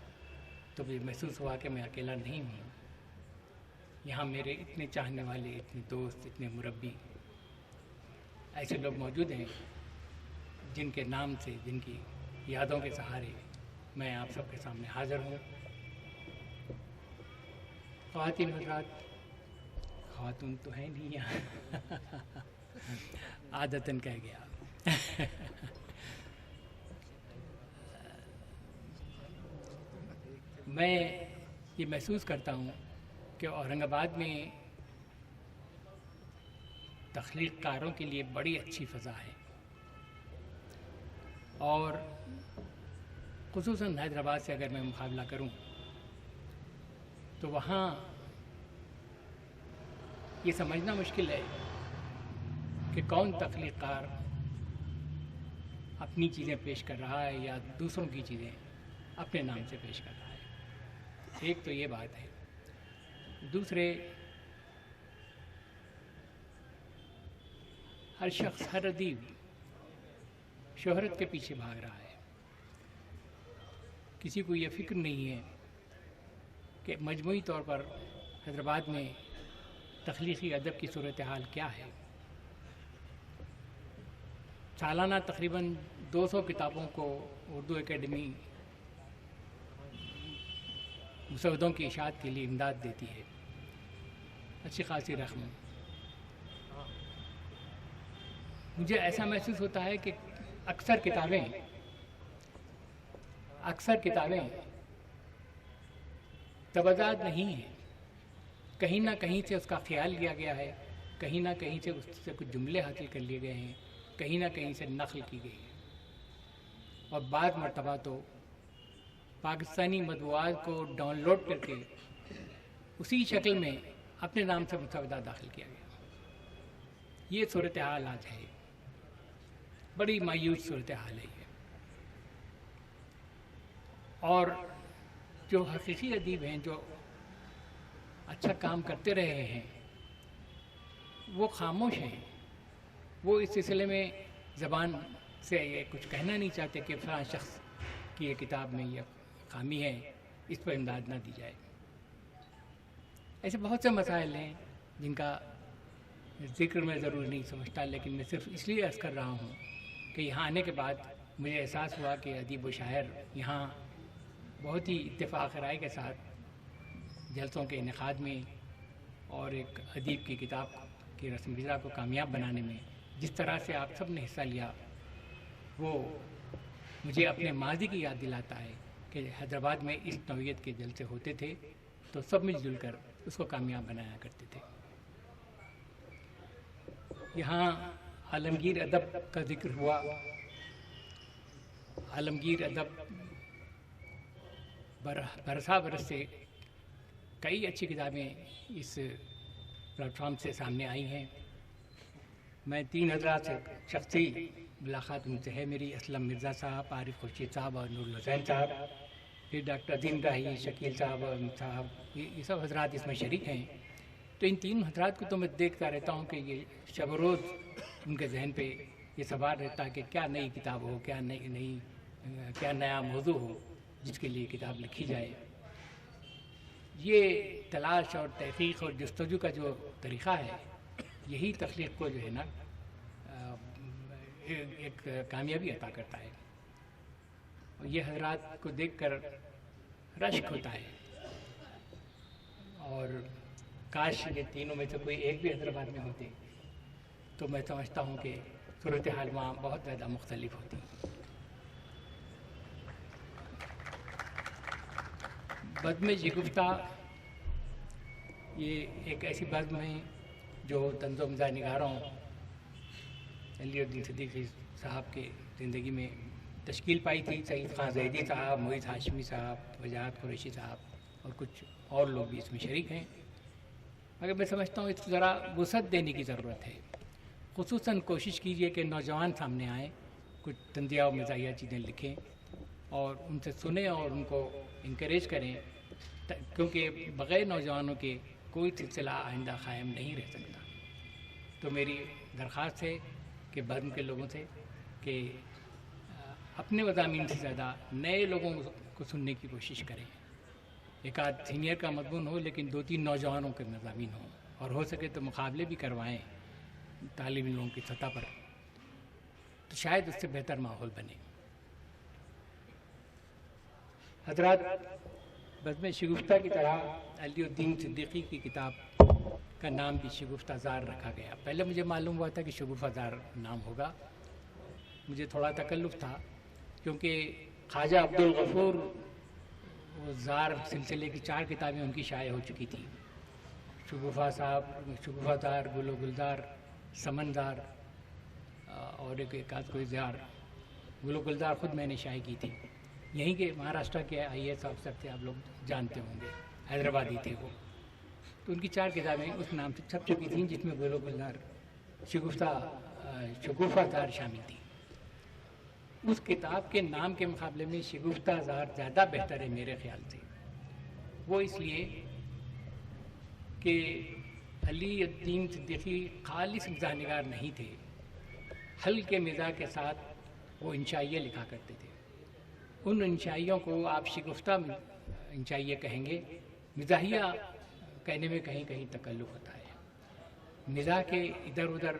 تو مجھے محسوس ہوا کہ میں اکیلا نہیں ہوں، یہاں میرے اتنے چاہنے والے، اتنے دوست، اتنے مربی، ایسے لوگ موجود ہیں جن کے نام سے، جن کی یادوں کے سہارے میں آپ سب کے سامنے حاضر ہوں۔ خواتین حضرات، خاتون تو ہیں نہیں یہاں، عادتاً کہہ گیا۔ میں یہ محسوس کرتا ہوں کہ اورنگ آباد میں تخلیق کاروں کے لیے بڑی اچھی فضا ہے، اور خصوصاً حیدرآباد سے اگر میں مقابلہ کروں تو وہاں یہ سمجھنا مشکل ہے کہ کون تخلیق کار اپنی چیزیں پیش کر رہا ہے یا دوسروں کی چیزیں اپنے نام سے پیش کر رہا ہے۔ ایک تو یہ بات ہے۔ دوسرے، ہر شخص، ہر ادیب شہرت کے پیچھے بھاگ رہا ہے، کسی کو یہ فکر نہیں ہے کہ مجموعی طور پر حیدرآباد میں تخلیقی ادب کی صورتحال کیا ہے۔ سالانہ تقریباً 200 کتابوں کو اردو اکیڈمی مسودوں کی اشاعت کے لیے امداد دیتی ہے، اچھی خاصی رقم۔ مجھے ایسا محسوس ہوتا ہے کہ اکثر کتابیں توضاحات نہیں ہیں، کہیں نہ کہیں سے اس کا خیال لیا گیا ہے، کہیں نہ کہیں سے اس سے کچھ جملے حاصل کر لیے گئے ہیں، کہیں نہ کہیں سے نقل کی گئی ہے، اور بعض مرتبہ تو پاکستانی مطبوعات کو ڈاؤن لوڈ کر کے اسی شکل میں اپنے نام سے مسودہ داخل کیا گیا۔ یہ صورتحال آج ہے، بڑی مایوس صورتحال ہے یہ۔ اور جو حقیقی ادیب ہیں، جو اچھا کام کرتے رہے ہیں، وہ خاموش ہیں، وہ اس سلسلے میں زبان سے یہ کچھ کہنا نہیں چاہتے کہ فلاں شخص کی یہ کتاب میں یہ خامی ہے، اس پر امداد نہ دی جائے۔ ایسے بہت سے مسائل ہیں جن کا ذکر میں ضرور نہیں سمجھتا، لیکن میں صرف اس لیے عرض کر رہا ہوں کہ یہاں آنے کے بعد مجھے احساس ہوا کہ ادیب و شاعر یہاں بہت ہی اتفاق رائے کے ساتھ جلسوں کے انعقاد میں اور ایک ادیب کی کتاب کی رسم اجرا کو کامیاب بنانے میں جس طرح سے آپ سب نے حصہ لیا، وہ مجھے اپنے ماضی کی یاد دلاتا ہے کہ حیدرآباد میں اس نوعیت کے جلسے ہوتے تھے تو سب مل جل کر اس کو کامیاب بنایا کرتے تھے۔ یہاں عالمگیر ادب کا ذکر ہوا۔ عالمگیر ادب برسا برس سے کئی اچھی کتابیں اس پلیٹ فارم سے سامنے آئی ہیں۔ میں 3 حضرات سے شخصی ملاقات ان سے ہے میری، اسلم مرزا صاحب، عارف خورشید صاحب اور نور الحسین صاحب، پھر ڈاکٹر عظیم راہی، شکیل صاحب اور صاحب، یہ سب حضرات اس میں شریک ہیں۔ تو ان 3 حضرات کو تو میں دیکھتا رہتا ہوں کہ یہ شب و روز ان کے ذہن پہ یہ سوال رہتا ہے کہ کیا نئی کتاب ہو، کیا نیا موضوع ہو جس کے لیے کتاب لکھی جائے۔ یہ تلاش اور تحقیق اور جستجو کا جو طریقہ ہے، یہی تخلیق کو جو ہے نا ایک کامیابی عطا کرتا ہے، اور یہ حضرات کو دیکھ کر رشک ہوتا ہے۔ اور کاش یہ تینوں میں سے کوئی ایک بھی حیدرآباد میں ہوتے تو میں سمجھتا ہوں کہ صورتحال وہاں بہت زیادہ مختلف ہوتی۔ بزم شگفتہ یہ ایک ایسی بزم ہے جو طنز و مزاح نگاروں علی الدین صدیقی صاحب کے زندگی میں تشکیل پائی تھی۔ سعید خان زیدی صاحب، محیط ہاشمی صاحب، وجاہت قریشی صاحب اور کچھ اور لوگ بھی اس میں شریک ہیں، مگر میں سمجھتا ہوں اس کو ذرا وسعت دینے کی ضرورت ہے۔ خصوصاً کوشش کیجیے کہ نوجوان سامنے آئیں، کچھ طنزیہ و مزاحیہ چیزیں لکھیں اور ان سے سنیں اور ان کو انکریج کریں، کیونکہ بغیر نوجوانوں کے کوئی سلسلہ آئندہ قائم نہیں رہ سکتا۔ تو میری درخواست ہے کہ بزم کے لوگوں سے کہ اپنے مضامین سے زیادہ نئے لوگوں کو سننے کی کوشش کریں۔ ایک آدھ سینئر کا مضمون ہو لیکن 2-3 نوجوانوں کے مضامین ہوں، اور ہو سکے تو مقابلے بھی کروائیں طالب علموں کی سطح پر، تو شاید اس سے بہتر ماحول بنے۔ حضرات، بزم شگفتہ کی طرح علی الدین صدیقی کی کتاب کا نام بھی شگفتہ زار رکھا گیا۔ پہلے مجھے معلوم ہوا تھا کہ شگفتہ زار نام ہوگا، مجھے تھوڑا تکلف تھا کیونکہ خواجہ عبدالغفور زار سلسلے کی 4 کتابیں ان کی شائع ہو چکی تھیں، شگوفہ صاحب، شگوفہ دار، گل و گلزار، سمندار اور ایک آدھ کوئی زیار. گل و گلزار خود میں نے شائع کی تھی. یہیں کے مہاراشٹر کے IAS افسر تھے، آپ لوگ جانتے ہوں گے، حیدرآبادی تھے وہ. تو ان کی 4 کتابیں اس نام سے چھپ چکی تھیں، جس میں گل و گلزار، شگوفہ دار شامل تھی. اس کتاب کے نام کے مقابلے میں شگفتہ زار زیادہ بہتر ہے میرے خیال سے. وہ اس لیے کہ علی الدین صدیقی خالص مزاح نگار نہیں تھے. ہلکے مزاح کے ساتھ وہ انشائیے لکھا کرتے تھے. ان انشائیوں کو آپ شگفتہ انشائیے کہیں گے. مزاحیہ کہنے میں کہیں کہیں تکلف ہوتا ہے. مزاح کے ادھر ادھر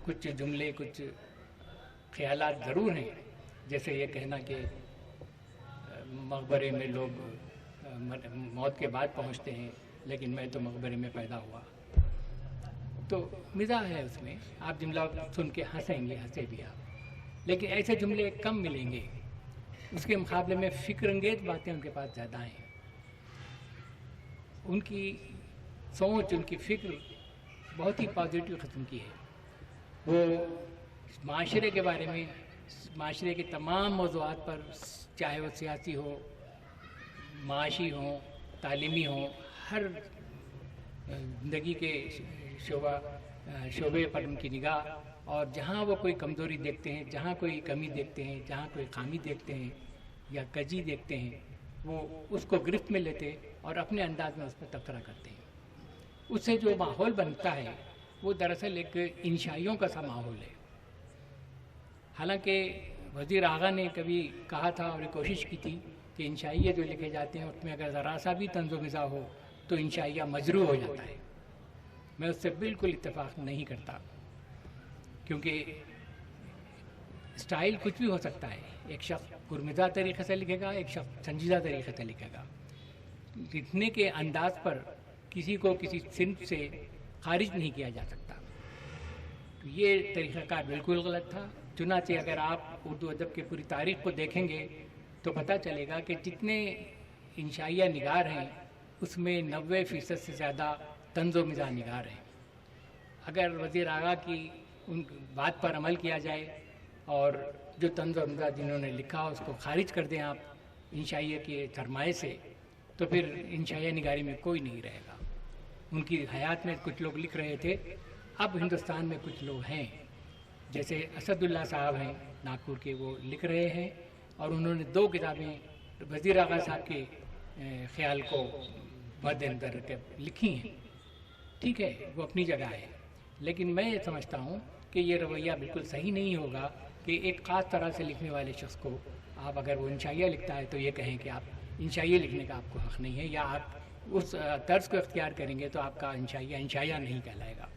کچھ جملے، کچھ خیالات ضرور ہیں، جیسے یہ کہنا کہ مقبرے میں لوگ موت کے بعد پہنچتے ہیں، لیکن میں تو مقبرے میں پیدا ہوا. تو مزاح ہے اس میں. آپ جملہ سن کے ہنسیں گے، ہنسے بھی آپ، لیکن ایسے جملے کم ملیں گے. اس کے مقابلے میں فکر انگیز باتیں ان کے پاس زیادہ ہیں. ان کی سوچ، ان کی فکر بہت ہی پازیٹیو قسم کی ہے. وہ معاشرے کے بارے میں، معاشرے کے تمام موضوعات پر، چاہے وہ سیاسی ہو، معاشی ہوں، تعلیمی ہوں، ہر زندگی کے شعبے پر ان کی نگاہ. اور جہاں وہ کوئی کمزوری دیکھتے ہیں، جہاں کوئی کمی دیکھتے ہیں، جہاں کوئی خامی دیکھتے ہیں یا کجی دیکھتے ہیں، وہ اس کو گرفت میں لیتے اور اپنے انداز میں اس پر تبصرہ کرتے ہیں. اس سے جو ماحول بنتا ہے وہ دراصل ایک انشائیوں کا سا ماحول ہے. حالانکہ وزیر آغا نے کبھی کہا تھا اور کوشش کی تھی کہ انشائیے جو لکھے جاتے ہیں اس میں اگر ذرا سا بھی طنز و مزاح ہو تو انشائیہ مجروح ہو جاتا ہے. میں اس سے بالکل اتفاق نہیں کرتا، کیونکہ اسٹائل کچھ بھی ہو سکتا ہے. ایک شخص پرمزاح طریقے سے لکھے گا، ایک شخص سنجیدہ طریقے سے لکھے گا. لکھنے کے انداز پر کسی کو کسی صنف سے خارج نہیں کیا جا سکتا. یہ طریقہ کار بالکل غلط تھا. چنانچہ اگر آپ اردو ادب کی پوری تاریخ کو دیکھیں گے تو پتہ چلے گا کہ جتنے انشائیہ نگار ہیں اس میں 90% سے زیادہ طنز و مزاح نگار ہیں. اگر وزیر اعلیٰ کی ان بات پر عمل کیا جائے اور جو طنز و مزاح جنہوں نے لکھا اس کو خارج کر دیں آپ انشائیہ کے سرمایے سے، تو پھر انشائیہ نگاری میں کوئی نہیں رہے گا. ان کی حیات میں کچھ لوگ لکھ رہے تھے، اب ہندوستان میں کچھ لوگ ہیں جیسے اسد اللہ صاحب ہیں ناگپور کے، وہ لکھ رہے ہیں اور انہوں نے 2 کتابیں وزیر اعلیٰ صاحب کے خیال کو مد نظر رکھ کے لکھی ہیں. ٹھیک ہے، وہ اپنی جگہ ہے، لیکن میں یہ سمجھتا ہوں کہ یہ رویہ بالکل صحیح نہیں ہوگا کہ ایک خاص طرح سے لکھنے والے شخص کو آپ اگر وہ انشائیہ لکھتا ہے تو یہ کہیں کہ آپ انشائیہ لکھنے کا آپ کو حق نہیں ہے، یا آپ اس طرز کو اختیار کریں گے تو آپ کا انشائیہ نہیں کہلائے گا.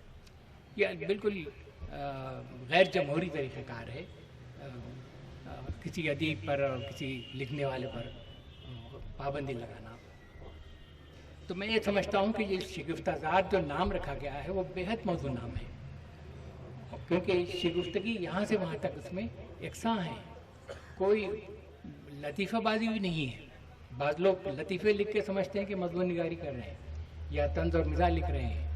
یہ بالکل غیر جمہوری طریقہ کار ہے کسی ادیب پر اور کسی لکھنے والے پر پابندی لگانا. تو میں یہ سمجھتا ہوں کہ یہ شگفتہ زار جو نام رکھا گیا ہے وہ بیحد موزوں نام ہے، کیونکہ شگفتگی یہاں سے وہاں تک اس میں یکساں ہے. کوئی لطیفہ بازی بھی نہیں ہے. بعض لوگ لطیفے لکھ کے سمجھتے ہیں کہ مضمون نگاری کر رہے ہیں یا طنز اور مزاح لکھ رہے ہیں.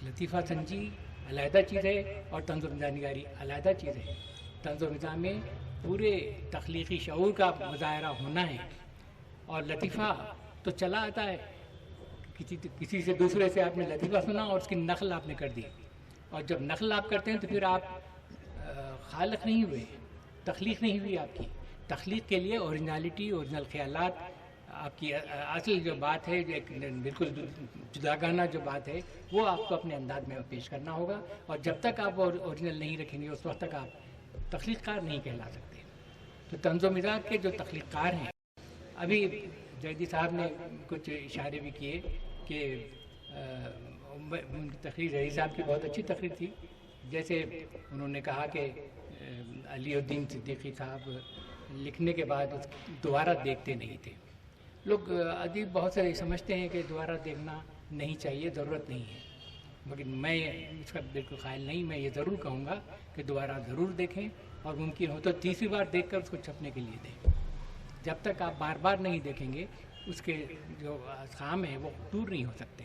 لطیفہ سنجی علیحدہ چیز ہے اور طنز و مزاح نگاری علیحدہ چیز ہے. طنز و مزاح میں پورے تخلیقی شعور کا مظاہرہ ہونا ہے، اور لطیفہ تو چلا آتا ہے. کسی سے دوسرے سے آپ نے لطیفہ سنا اور اس کی نقل آپ نے کر دی، اور جب نقل آپ کرتے ہیں تو پھر آپ خالق نہیں ہوئے، تخلیق نہیں ہوئی. آپ کی تخلیق کے لیے اوریجنالٹی، اوریجنل خیالات، آپ کی اصل جو بات ہے، بالکل جداگانہ جو بات ہے، وہ آپ کو اپنے انداز میں پیش کرنا ہوگا. اور جب تک آپ اوریجنل نہیں رکھیں گے اس وقت تک آپ تخلیق کار نہیں کہلا سکتے. تو طنز و مزاح کے جو تخلیق کار ہیں، ابھی زیدی صاحب نے کچھ اشارے بھی کیے کہ ان کی تقریر زیدی صاحب کی بہت اچھی تقریر تھی. جیسے انہوں نے کہا کہ علی الدین صدیقی صاحب لکھنے کے بعد دوبارہ دیکھتے نہیں تھے. لوگ ادیب بہت سارے سمجھتے ہیں کہ دوبارہ دیکھنا نہیں چاہیے، ضرورت نہیں ہے، لیکن میں اس کا بالکل قائل نہیں. میں یہ ضرور کہوں گا کہ دوبارہ ضرور دیکھیں، اور ممکن ہو تو 3ری بار دیکھ کر اس کو چھپنے کے لیے دیں. جب تک آپ بار بار نہیں دیکھیں گے اس کے جو کام ہیں وہ دور نہیں ہو سکتے.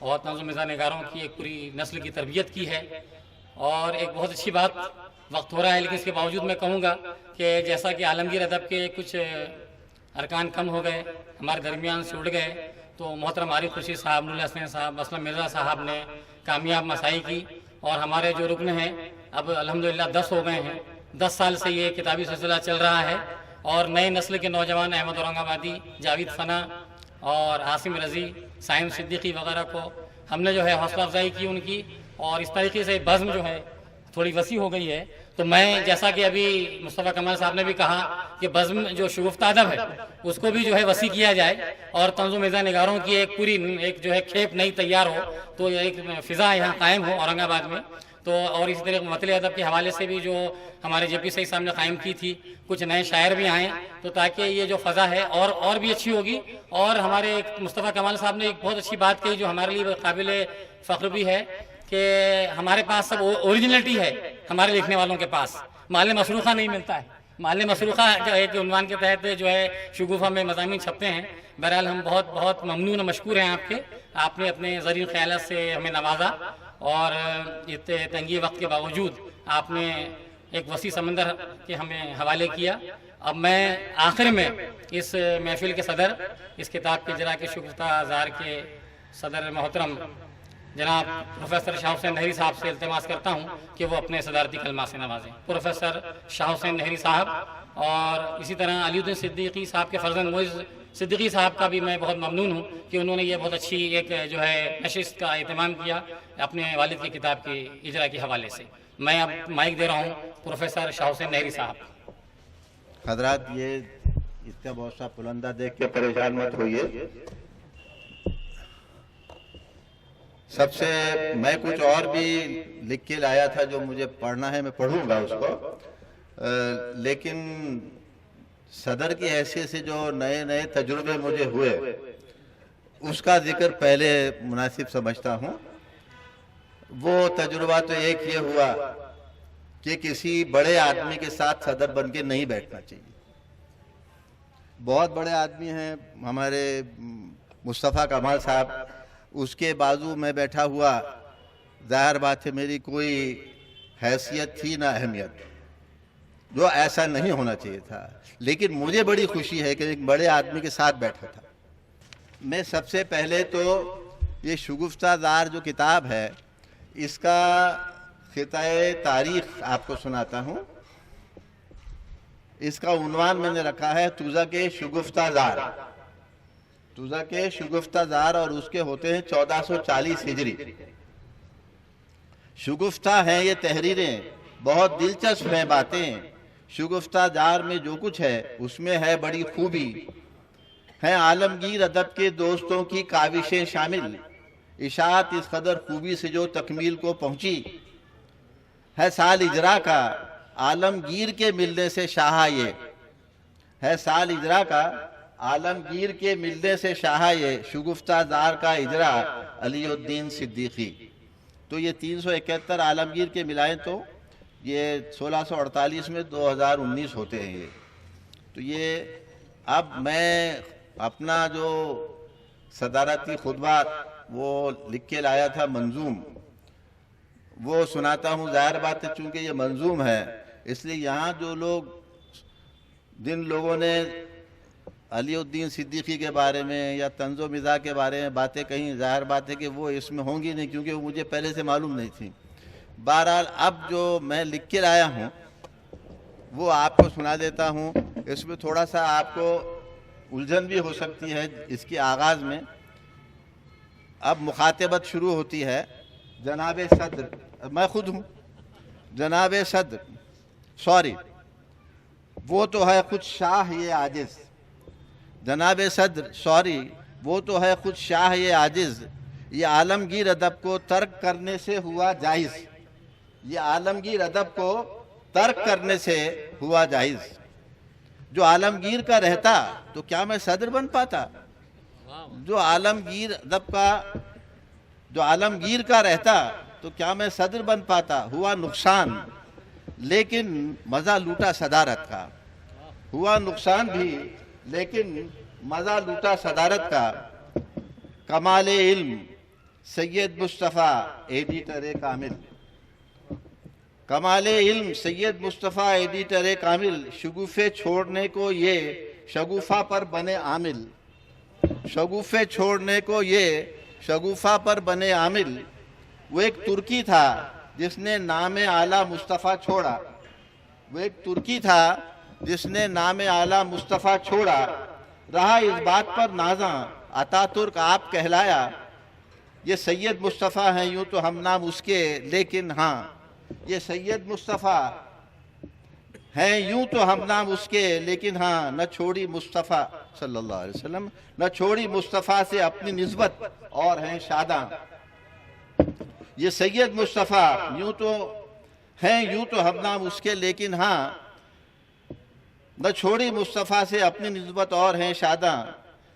اور تنظیم مزاح نگاروں کی ایک پوری نسل کی تربیت کی ہے. اور ایک بہت اچھی بات، وقت ہو رہا ہے لیکن اس کے باوجود میں کہوں گا کہ جیسا کہ عالمگیر ادب کے کچھ ارکان کم ہو گئے، ہمارے درمیان سے اٹھ گئے، تو محترم عارف خورشید صاحب، نور الحسن صاحب، اسلم مرزا صاحب نے کامیاب مساعی کی. اور ہمارے جو رکن ہیں اب الحمدللہ 10 ہو گئے ہیں. 10 سال سے یہ کتابی سلسلہ چل رہا ہے. اور نئے نسل کے نوجوان احمد اورنگ آبادی، جاوید فنا اور عاصم رضی، سائم صدیقی وغیرہ کو ہم نے جو ہے حوصلہ افزائی کی ان کی. اور اس طریقے سے بزم جو ہے تھوڑی وسیع ہو گئی ہے. تو میں جیسا کہ ابھی مصطفیٰ کمال صاحب نے بھی کہا کہ بزم جو شگفتہ ادب ہے اس کو بھی جو ہے وسیع کیا جائے اور تنظیم مزاح نگاروں کی ایک پوری ایک جو ہے کھیپ نئی تیار ہو، تو ایک فضا یہاں قائم ہو اورنگ آباد میں. تو اور اسی طرح مطلع ادب کے حوالے سے بھی جو ہمارے جے پی سعید صاحب نے قائم کی تھی، کچھ نئے شاعر بھی آئیں، تو تاکہ یہ جو فضا ہے اور بھی اچھی ہوگی. اور ہمارے مصطفیٰ کمال صاحب نے ایک بہت اچھی بات کہی جو ہمارے لیے قابل فخر بھی ہے کہ ہمارے پاس سب اوریجنلٹی ہے. ہمارے لکھنے والوں کے پاس مال مسروقہ نہیں ملتا ہے. مال مسروقہ ایک عنوان کے تحت جو ہے شگوفہ میں مضامین چھپتے ہیں. بہرحال ہم بہت بہت ممنون و مشکور ہیں آپ کے. آپ نے اپنے زرین خیالات سے ہمیں نوازا اور اتنے تنگی وقت کے باوجود آپ نے ایک وسیع سمندر کے ہمیں حوالے کیا. اب میں آخر میں اس محفل کے صدر، اس کتاب کے اجرا کے شگفتہ ازار کے صدر محترم جناب پروفیسر شاہ حسین نہری صاحب سے التماس کرتا ہوں کہ وہ اپنے صدارتی کلمات سے نوازیں. پروفیسر شاہ حسین نہری صاحب، اور اسی طرح علی الدین صدیقی صاحب کے فرزند معز صدیقی صاحب کا بھی میں بہت ممنون ہوں کہ انہوں نے یہ بہت اچھی ایک جو ہے نشست کا اہتمام کیا اپنے والد کی کتاب کے اجرا کے حوالے سے. میں اب مائک دے رہا ہوں پروفیسر شاہ حسین نہری صاحب. حضرات، یہ اس کا بہت سا پلندہ دیکھ کے پریشان مت ہوئیے. سب سے میں کچھ اور بھی لکھ کے لایا تھا جو مجھے پڑھنا ہے، میں پڑھوں گا اس کو، لیکن صدر کی حیثیت سے جو نئے نئے تجربے مجھے ہوئے اس کا ذکر پہلے مناسب سمجھتا ہوں. وہ تجربہ تو ایک یہ ہوا کہ کسی بڑے آدمی کے ساتھ صدر بن کے نہیں بیٹھنا چاہیے. بہت بڑے آدمی ہیں ہمارے مصطفیٰ کمال صاحب، اس کے بازو میں بیٹھا ہوا، ظاہر بات ہے میری کوئی حیثیت تھی نہ اہمیت، جو ایسا نہیں ہونا چاہیے تھا. لیکن مجھے بڑی خوشی ہے کہ ایک بڑے آدمی کے ساتھ بیٹھا تھا. میں سب سے پہلے تو یہ شگفتہ زار جو کتاب ہے اس کا خطۂ تاریخ آپ کو سناتا ہوں. اس کا عنوان میں نے رکھا ہے تزک شگفتہ زار. تزک شگفتہ زار، اور اس کے ہوتے ہیں 1440 ہجری. شگفتہ ہیں یہ تحریریں، بہت دلچسپ ہیں باتیں. شگفتہ زار میں جو کچھ ہے اس میں ہے بڑی خوبی. ہیں عالمگیر ادب کے دوستوں کی کاوشیں شامل، اشاعت اس قدر خوبی سے جو تکمیل کو پہنچی. ہے سال اجرا کا عالمگیر کے ملنے سے شاہا، یہ ہے سال اجرا کا عالمگیر کے ملنے سے شاہا، یہ شگفتہ زار کا اجرا علی الدین صدیقی. تو یہ 371 عالمگیر کے ملائیں تو یہ 1648 میں 2019 ہوتے ہیں. تو یہ اب میں اپنا جو صدارتی خطبہ وہ لکھ کے لایا تھا منظوم، وہ سناتا ہوں. ظاہر بات ہے چونکہ یہ منظوم ہے اس لیے یہاں جو لوگ جن لوگوں نے علی الدین صدیقی کے بارے میں یا طنز و مزاح کے بارے میں باتیں کہیں، ظاہر بات ہے کہ وہ اس میں ہوں گی نہیں کیونکہ وہ مجھے پہلے سے معلوم نہیں تھی. بہرحال اب جو میں لکھ کے لایا ہوں وہ آپ کو سنا دیتا ہوں. اس میں تھوڑا سا آپ کو الجھن بھی ہو سکتی ہے اس کے آغاز میں. اب مخاطبت شروع ہوتی ہے. جناب صدر، میں خود ہوں. جناب صدر، سوری، وہ تو ہے خود شاہ یہ عاجز. جناب صدر، سوری، وہ تو ہے خود شاہ یہ عاجز. یہ عالمگیر ادب کو ترک کرنے سے ہوا جائز. یہ عالمگیر ادب کو ترک کرنے سے ہوا جائز. جو عالمگیر کا رہتا تو کیا میں صدر بن پاتا؟ جو عالمگیر ادب کا، جو عالمگیر کا رہتا تو کیا میں صدر بن پاتا؟ ہوا نقصان لیکن مزہ لوٹا صدارت کا. ہوا نقصان بھی لیکن مزہ لوٹا صدارت کا. کمال علم سید مصطفیٰ ایڈیٹر کامل، کمال علم سید مصطفیٰ ایڈیٹر کامل، شگوفے چھوڑنے کو یہ شگوفہ پر بنے عامل، شگوفے چھوڑنے کو یہ شگوفہ پر بنے عامل۔ وہ ایک ترکی تھا جس نے نام اعلیٰ مصطفیٰ چھوڑا، وہ ایک ترکی تھا جس نے نام اعلیٰ مصطفیٰ چھوڑا، رہا اس بات پر نازاں عطا ترک آپ کہلایا۔ یہ سید مصطفیٰ ہیں یوں تو ہم نام اس کے، لیکن ہاں یہ سید مصطفیٰ ہیں یوں تو ہم نام اس کے، لیکن ہاں نہ چھوڑی مصطفیٰ صلی اللہ علیہ وسلم، نہ چھوڑی مصطفیٰ سے اپنی نسبت اور ہیں شاداں۔ یہ سید مصطفیٰ یوں تو ہیں یوں تو ہم نام اس کے، لیکن ہاں نہ چھوڑی مصطفیٰ سے اپنی نسبت اور ہیں شاداں۔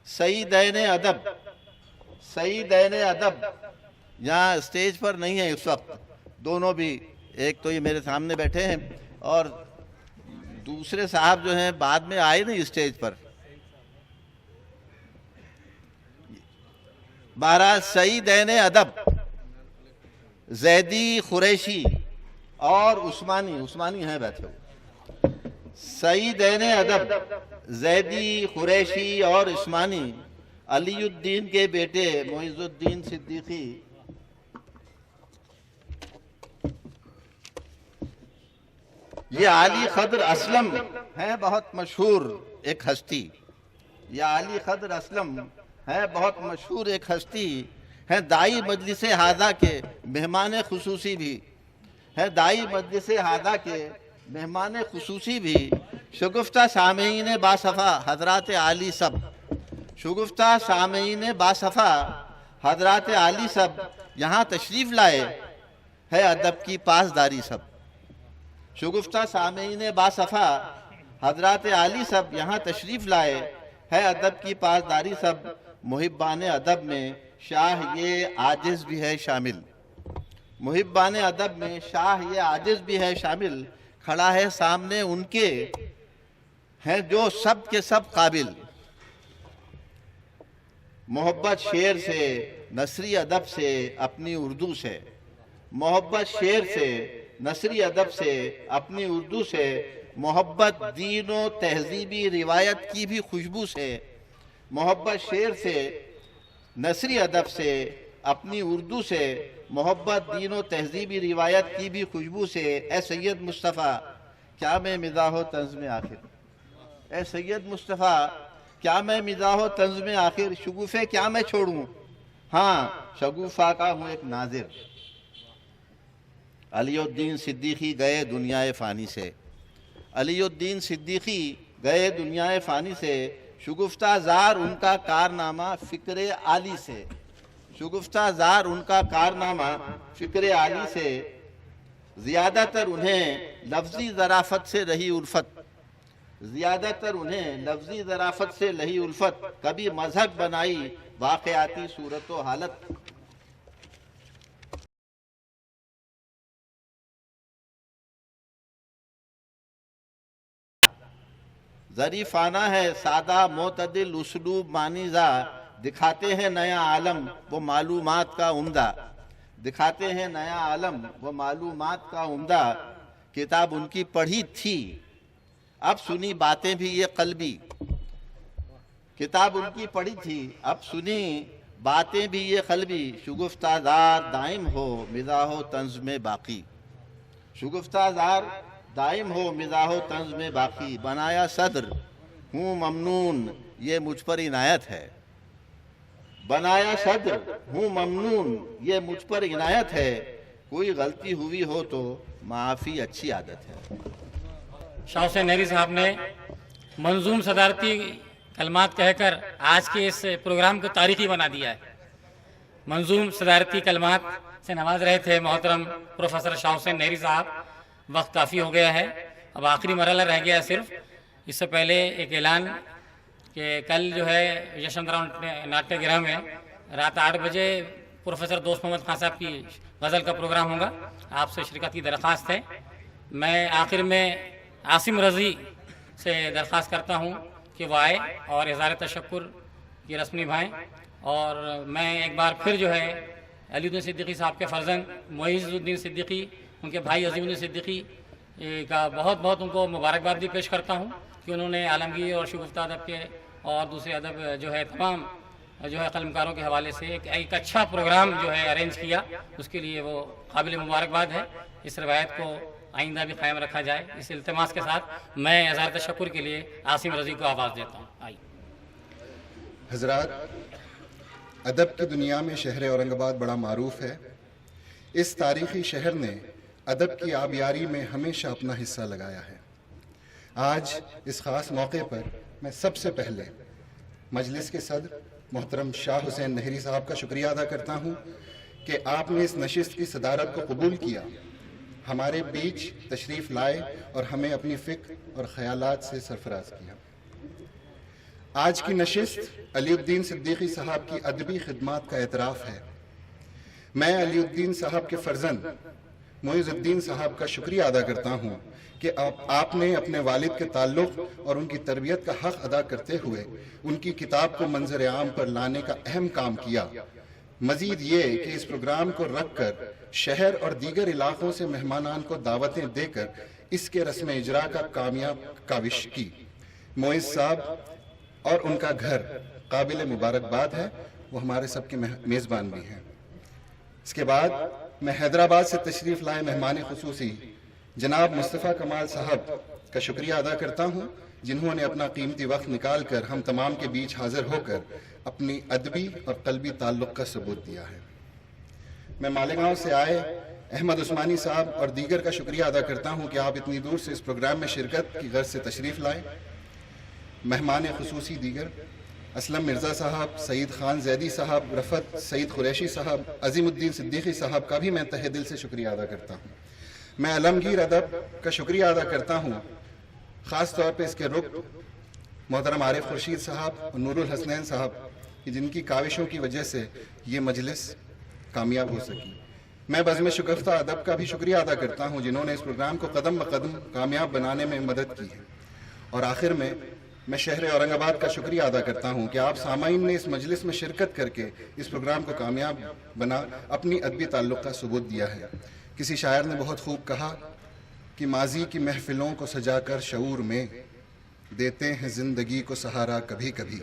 سیدین ادب، سیدین ادب یہاں اسٹیج پر نہیں ہے اس وقت، دونوں بھی، ایک تو یہ میرے سامنے بیٹھے ہیں اور دوسرے صاحب جو ہیں بعد میں آئے نہیں اسٹیج پر۔ بارہ سیدین ادب، زیدی، قریشی اور عثمانی ہیں بیٹھے ہوئے۔ سیدین ادب، زیدی، قریشی اور عثمانی، علی الدین کے بیٹے معز الدین صدیقی، یہ علی قدر اسلم ہیں بہت مشہور ایک ہستی، یہ علی قدر اسلم ہیں بہت مشہور ایک ہستی، ہیں دائی مجلس ہادہ کے مہمان خصوصی بھی، ہیں دائی مجلس ہادہ کے مہمان خصوصی بھی۔ شگفتہ سامعین باصفا حضرات عالی سب، شگفتہ سامعین باصفا حضرات عالی سب یہاں تشریف لائے، ہے ادب کی پاسداری سب۔ شگفتہ سامعین باصفا حضرات عالی سب یہاں تشریف لائے، ہے ادب کی پاسداری سب۔ محبان ادب میں شاہ یہ عاجز بھی ہے شامل، محبان ادب میں شاہ یہ عاجز بھی ہے شامل، کھڑا ہے سامنے ان کے ہیں جو سب کے سب قابل۔ محبت شعر سے نثری ادب سے اپنی اردو سے، محبت شعر سے نثری ادب سے اپنی اردو سے، محبت دین و تہذیبی روایت کی بھی خوشبو سے، محبت شعر سے نثری ادب سے اپنی اردو سے، محبت دین و تہذیبی روایت کی بھی خوشبو سے۔ اے سید مصطفیٰ کیا میں مزاح و طنز میں آخر، اے سید مصطفیٰ کیا میں مزاح و طنز میں آخر، شگوفے کیا میں چھوڑوں، ہاں شگوفہ کا ہوں ایک ناظر۔ علی الدین صدیقی گئے دنیائے فانی سے، علی الدین صدیقی گئے دنیائے فانی سے، شگفتہ زار ان کا کارنامہ فکر عالی سے، شگفتہ زار ان کا کارنامہ فکر عالی سے۔ زیادہ تر انہیں لفظی ظرافت سے رہی الفت، زیادہ تر انہیں لفظی ظرافت سے رہی الفت، کبھی مذہب بنائی واقعاتی صورت و حالت۔ ظریفانہ ہے سادہ معتدل اسلوب مانیزہ، دکھاتے ہیں نیا عالم وہ معلومات کا عمدہ، دکھاتے ہیں نیا عالم وہ معلومات کا عمدہ۔ کتاب ان کی پڑھی تھی اب سنی باتیں بھی یہ قلبی، کتاب ان کی پڑھی تھی اب سنی باتیں بھی یہ قلبی۔ شگفتہ زار دائم ہو مزاح و طنز میں باقی، شگفتہ زار دائم ہو مزاح و طنز میں باقی۔ بنایا صدر ہوں ممنون یہ مجھ پر عنایت ہے، بنایا صدر ہوں ممنون یہ مجھ پر عنایت ہے، کوئی غلطی ہوئی ہو تو معافی اچھی عادت ہے۔ شاہ حسین نہری صاحب نے منظوم صدارتی کلمات کہہ کر آج کے اس پروگرام کو تاریخی بنا دیا ہے۔ منظوم صدارتی کلمات سے نواز رہے تھے محترم پروفیسر شاہ حسین نہری صاحب۔ وقت کافی ہو گیا ہے، اب آخری مرحلہ رہ گیا ہے صرف۔ اس سے پہلے ایک اعلان کہ کل جو ہے یشونترا ناٹیہ گرہ میں رات 8 بجے پروفیسر دوست محمد خان صاحب کی غزل کا پروگرام ہوگا، آپ سے شرکت کی درخواست ہے۔ میں آخر میں عاصم رضی سے درخواست کرتا ہوں کہ وہ آئے اور اظہار تشکر کی رسم نبھائیں، اور میں ایک بار پھر جو ہے علی الدین صدیقی صاحب کے فرزند معیز الدین صدیقی، ان کے بھائی عظیم الدین صدیقی کا بہت بہت ان کو مبارکباد بھی پیش کرتا ہوں کہ انہوں نے عالمگیر اور شگفتہ ادب کے اور دوسرے ادب جو ہے تمام جو ہے قلمکاروں کے حوالے سے ایک اچھا پروگرام جو ہے ارینج کیا، اس کے لیے وہ قابل مبارکباد ہے۔ اس روایت کو آئندہ بھی قائم رکھا جائے، اس التماس کے ساتھ میں اظہار تشکر کے لیے عاصم رضی کو آواز دیتا ہوں۔ آئیے حضرات، ادب کی دنیا میں شہر اورنگ آباد بڑا معروف ہے۔ اس تاریخی شہر نے ادب کی آبیاری میں ہمیشہ اپنا حصہ لگایا ہے۔ آج اس خاص موقع پر میں سب سے پہلے مجلس کے صدر محترم شاہ حسین نہری صاحب کا شکریہ ادا کرتا ہوں کہ آپ نے اس نشست کی صدارت کو قبول کیا، ہمارے بیچ تشریف لائے اور ہمیں اپنی فکر اور خیالات سے سرفراز کیا۔ آج کی نشست علی الدین صدیقی صاحب کی ادبی خدمات کا اعتراف ہے۔ میں علی الدین صاحب کے فرزند معیز الدین صاحب کا شکریہ ادا کرتا ہوں کہ آپ نے اپنے والد کے تعلق اور ان کی تربیت کا حق ادا کرتے ہوئے ان کی کتاب کو منظر عام پر لانے کا اہم کام کیا۔ مزید یہ کہ اس پروگرام کو رکھ کر شہر اور دیگر علاقوں سے مہمانان کو دعوتیں دے کر اس کے رسم اجرا کا کامیاب کاوش کی۔ معیز صاحب اور ان کا گھر قابل مبارکباد ہے، وہ ہمارے سب کے میزبان بھی ہیں۔ اس کے بعد میں حیدرآباد سے تشریف لائے مہمان خصوصی جناب مصطفیٰ کمال صاحب کا شکریہ ادا کرتا ہوں، جنہوں نے اپنا قیمتی وقت نکال کر ہم تمام کے بیچ حاضر ہو کر اپنی ادبی اور قلبی تعلق کا ثبوت دیا ہے۔ میں مالیگاؤں سے آئے احمد عثمانی صاحب اور دیگر کا شکریہ ادا کرتا ہوں کہ آپ اتنی دور سے اس پروگرام میں شرکت کی غرض سے تشریف لائے۔ مہمان خصوصی دیگر اسلم مرزا صاحب، سعید خان زیدی صاحب، رفت سعید قریشی صاحب، عظیم الدین صدیقی صاحب کا بھی میں تہہ دل سے شکریہ ادا کرتا ہوں۔ میں عالمگیر ادب کا شکریہ ادا کرتا ہوں، خاص طور پہ اس کے رکن محترم عارف خورشید صاحب اور نور الحسنین صاحب، جن کی کاوشوں کی وجہ سے یہ مجلس کامیاب ہو سکی۔ میں بزم شگفتہ ادب کا بھی شکریہ ادا کرتا ہوں، جنہوں نے اس پروگرام کو قدم بقدم کامیاب بنانے میں مدد کی ہے۔ اور آخر میں شہر اورنگ آباد کا شکریہ ادا کرتا ہوں کہ آپ سامعین نے اس مجلس میں شرکت کر کے اس پروگرام کو کامیاب بنا اپنی ادبی تعلق کا ثبوت دیا ہے۔ کسی شاعر نے بہت خوب کہا کہ ماضی کی محفلوں کو سجا کر شعور میں دیتے ہیں زندگی کو سہارا کبھی کبھی،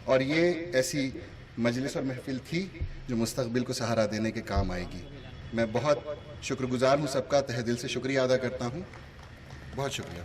اور یہ ایسی مجلس اور محفل تھی جو مستقبل کو سہارا دینے کے کام آئے گی۔ میں بہت شکر گزار ہوں، سب کا تہہ دل سے شکریہ ادا کرتا ہوں۔ بہت شکریہ۔